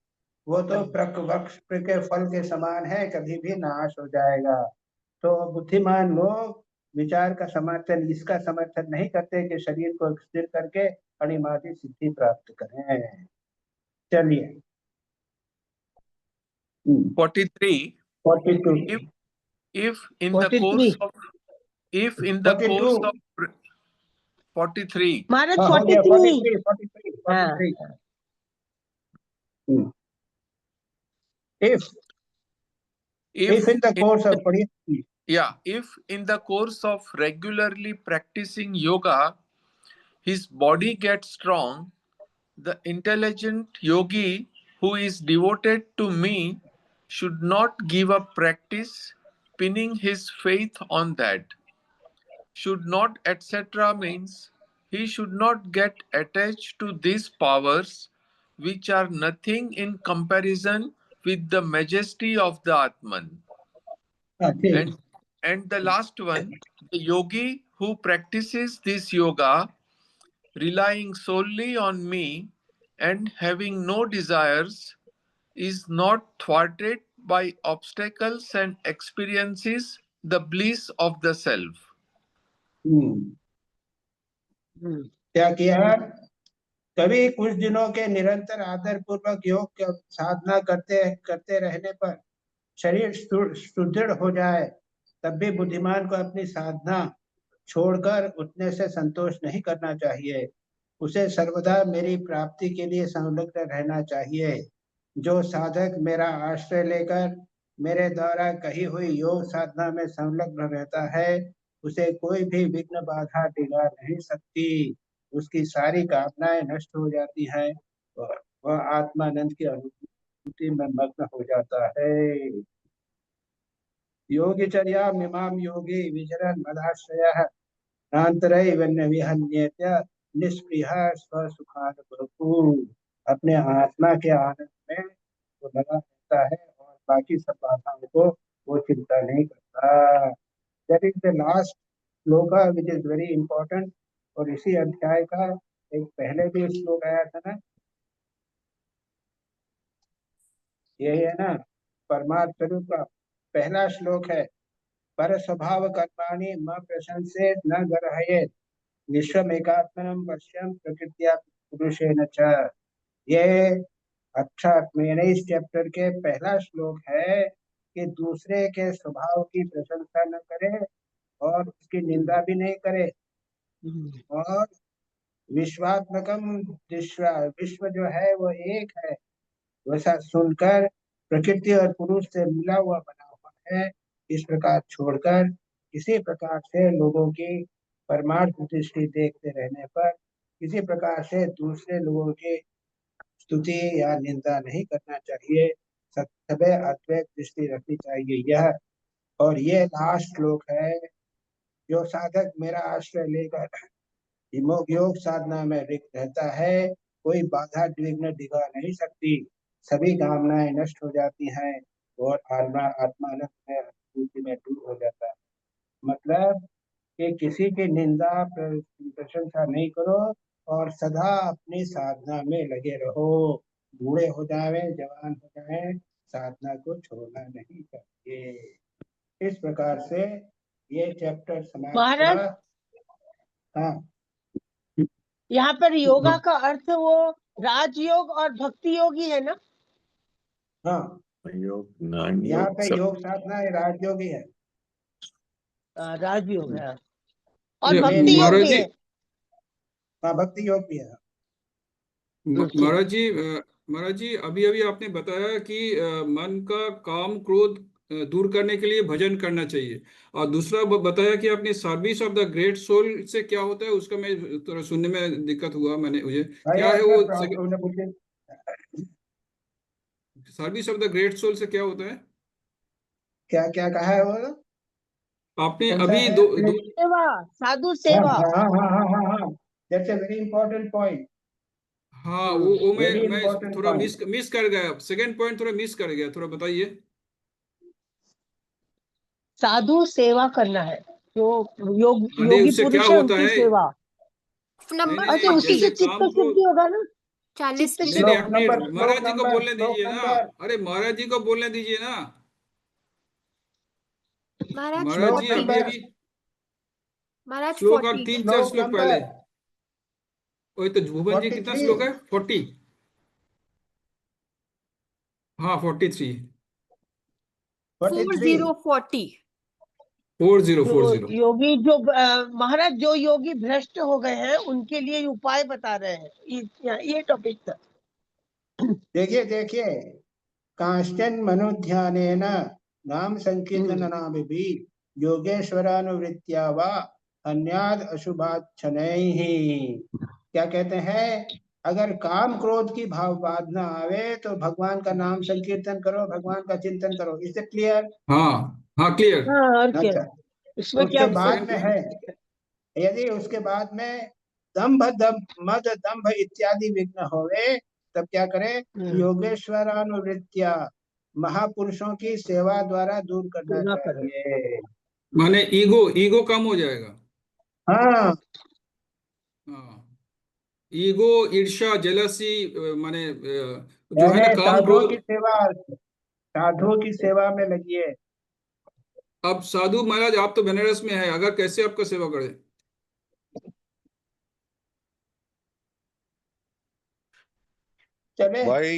वो तो वृक्ष के फल के समान है, कभी भी नाश हो जाएगा। तो बुद्धिमान लोग विचार का समर्थन, इसका समर्थन नहीं करते कि शरीर को स्थिर करके अणिमा आदि सिद्धि प्राप्त करें। चलिए 43. 42. If in the course 43 of, if in the course 42. of 43, महाराज हाँ, हो गया 43 हाँ 43. If if in the in course the- of, पढ़िए. yeah, if in the course of regularly practicing yoga, his body gets strong, the intelligent yogi who is devoted to me should not give up practice, pinning his faith on that. Should not, etc. means he should not get attached to these powers, which are nothing in comparison with the majesty of the Atman. हाँ, ठीक. And the last one, the yogi who practices this yoga, relying solely on me and having no desires, is not thwarted by obstacles and experiences the bliss of the self. क्या किया? कभी कुछ दिनों के निरंतर आदर पूर्वक योग साधना करते रहने पर शरीर सुदृढ़ हो जाए, तब भी बुद्धिमान को अपनी साधना छोड़कर उठने से संतोष नहीं करना चाहिए. उसे सर्वदा मेरी प्राप्ति के लिए संलग्न रहना चाहिए. जो साधक मेरा आश्रय लेकर मेरे द्वारा कही हुई योग साधना में संलग्न रहता है, उसे कोई भी विघ्न बाधा डिगा नहीं सकती. उसकी सारी कामनाएं नष्ट हो जाती हैं और वह आत्मानंद की अनुभूति में मग्न हो जाता है. योगिचर्या मिमाम योगी विचरन् मदाश्रयः नान्तरैव न विहन्येत निष्पृहः स्वसुखानुभवतु. अपने आत्मा के आनंद में वो लगा रहता है और बाकी सब बाधाओं को वो चिंता नहीं करता. दैट इज द लास्ट श्लोक विच इज वेरी इंपॉर्टेंट. और इसी अध्याय का एक पहले भी श्लोक आया था ना, ये है ना परमार्थ स्वरूप का पहला श्लोक है. पर स्वभाव कर्माणि म प्रशंसेत न गर्हयेत विश्वमेकात्मनं पश्यन् प्रकृत्या पुरुषेण च. ये अध्यात्म इस चैप्टर के पहला श्लोक है कि दूसरे के स्वभाव की प्रशंसा न करे और उसकी निंदा भी नहीं करे, और विश्वात्मकम विश्व जो है वो एक है वैसा सुनकर प्रकृति और पुरुष से मिला हुआ बना हुआ है, इस प्रकार छोड़कर किसी प्रकार से लोगों की परमार्थ दृष्टि देखते रहने पर किसी प्रकार से दूसरे लोगों की स्तुति या निंदा नहीं करना चाहिए. सदैव अद्वैत दृष्टि रखनी चाहिए. यह और ये लास्ट श्लोक है. जो साधक मेरा आश्रय लेकर योग साधना में रिक्त रहता है, कोई बाधा विघ्न दिखा नहीं सकती. सभी कामनाएं नष्ट हो जाती हैं और आत्मानंद में अनुभूति में दूर हो जाता है. मतलब कि किसी की निंदा प्रशंसा नहीं करो और सदा अपनी साधना में लगे रहो. बूढ़े हो जाए जवान हो जाए, साधना को छोड़ना नहीं चाहिए. इस प्रकार से ये चैप्टर समाप्त महाराज हुआ. हाँ, यहाँ पर योगा का अर्थ वो राजयोग और भक्ति योग ही है ना? हाँ, योग ज्ञान यहाँ योग पे सब योग साधना है, राजयोग ही है. राजयोग है और ये भक्ति योग महाराज भी जी है. हाँ, भक्ति योग भी है. महाराज जी अभी अभी आपने बताया कि मन का काम क्रोध दूर करने के लिए भजन करना चाहिए, और दूसरा बताया कि आपने service of the great soul से क्या होता है, उसका मैं थोड़ा सुनने में दिक्कत हुआ मुझे क्या है वो service of the great soul से क्या होता है? क्या क्या कहा है वो? आपने कौन सा अभी है? सेवा, साधु सेवा. हाँ. That's a very important point. हाँ वो वेरी मैं इंपॉर्टेंट थोड़ा पॉइंट. मिस कर गया, सेकंड पॉइंट थोड़ा मिस कर गया, थोड़ा बताइए. साधु सेवा करना है. जो अरे योगी उससे क्या पुरुष है होता उनकी है? सेवा. नंबर नहीं, अच्छा, उसी जैसे से चित्त काम को शुद्धि होगा ना. 40 चित्त नहीं शुद्धि. अपने महाराज जी को बोलने श्लोक दीजिए ना. नंबर. अरे महाराज जी को बोलने दीजिए ना. महाराज महाराज जी 40 अभी अभी महाराज श्लोक और 40 3-4 श्लोक पहले. वही तो भुवन जी कितना 43. श्लोक है? 40. हाँ 43. 43 4040 4040 योगी जो महाराज जो योगी भ्रष्ट हो गए हैं उनके लिए उपाय बता रहे हैं, ये टॉपिक था। देखिए देखिए, कांश्चन मनुध्यानेन नाम संकीर्तनाभिः योगेश्वरानुवृत्त्या वा अन्याद अशुभाच्छनैः। क्या कहते हैं, अगर काम क्रोध की भाव बाधना आवे तो भगवान का नाम संकीर्तन करो, भगवान का चिंतन करो। इससे क्लियर? हाँ हाँ क्लियर। हाँ, और क्या अच्छा, इसमें क्या उसके बाद में है, यदि उसके बाद में दंभ मद दंभ इत्यादि विघ्न होवे तब क्या करें, योगेश्वरानुवृत्त्या महापुरुषों की सेवा द्वारा दूर करना पूरा करें। माने चाहिए। ईगो कम हो जाएगा। हाँ, हाँ, ईगो, ईर्ष्या, जेलसी, माने जो है ना मैंने काम क्रोध। साधुओं की सेवा में लगिए। अब साधु महाराज आप तो बनारस में है, अगर कैसे आपका सेवा करें? चले, By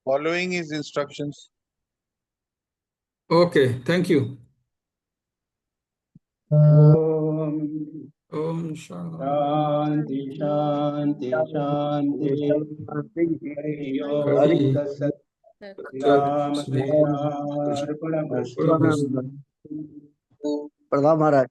following his instructions. Okay, thank you. ओम ओम शांति शांति शांति शांति। हरि ओम हरि तत्सत्। रामकृष्णार्पणमस्तु। प्रणाम महाराज।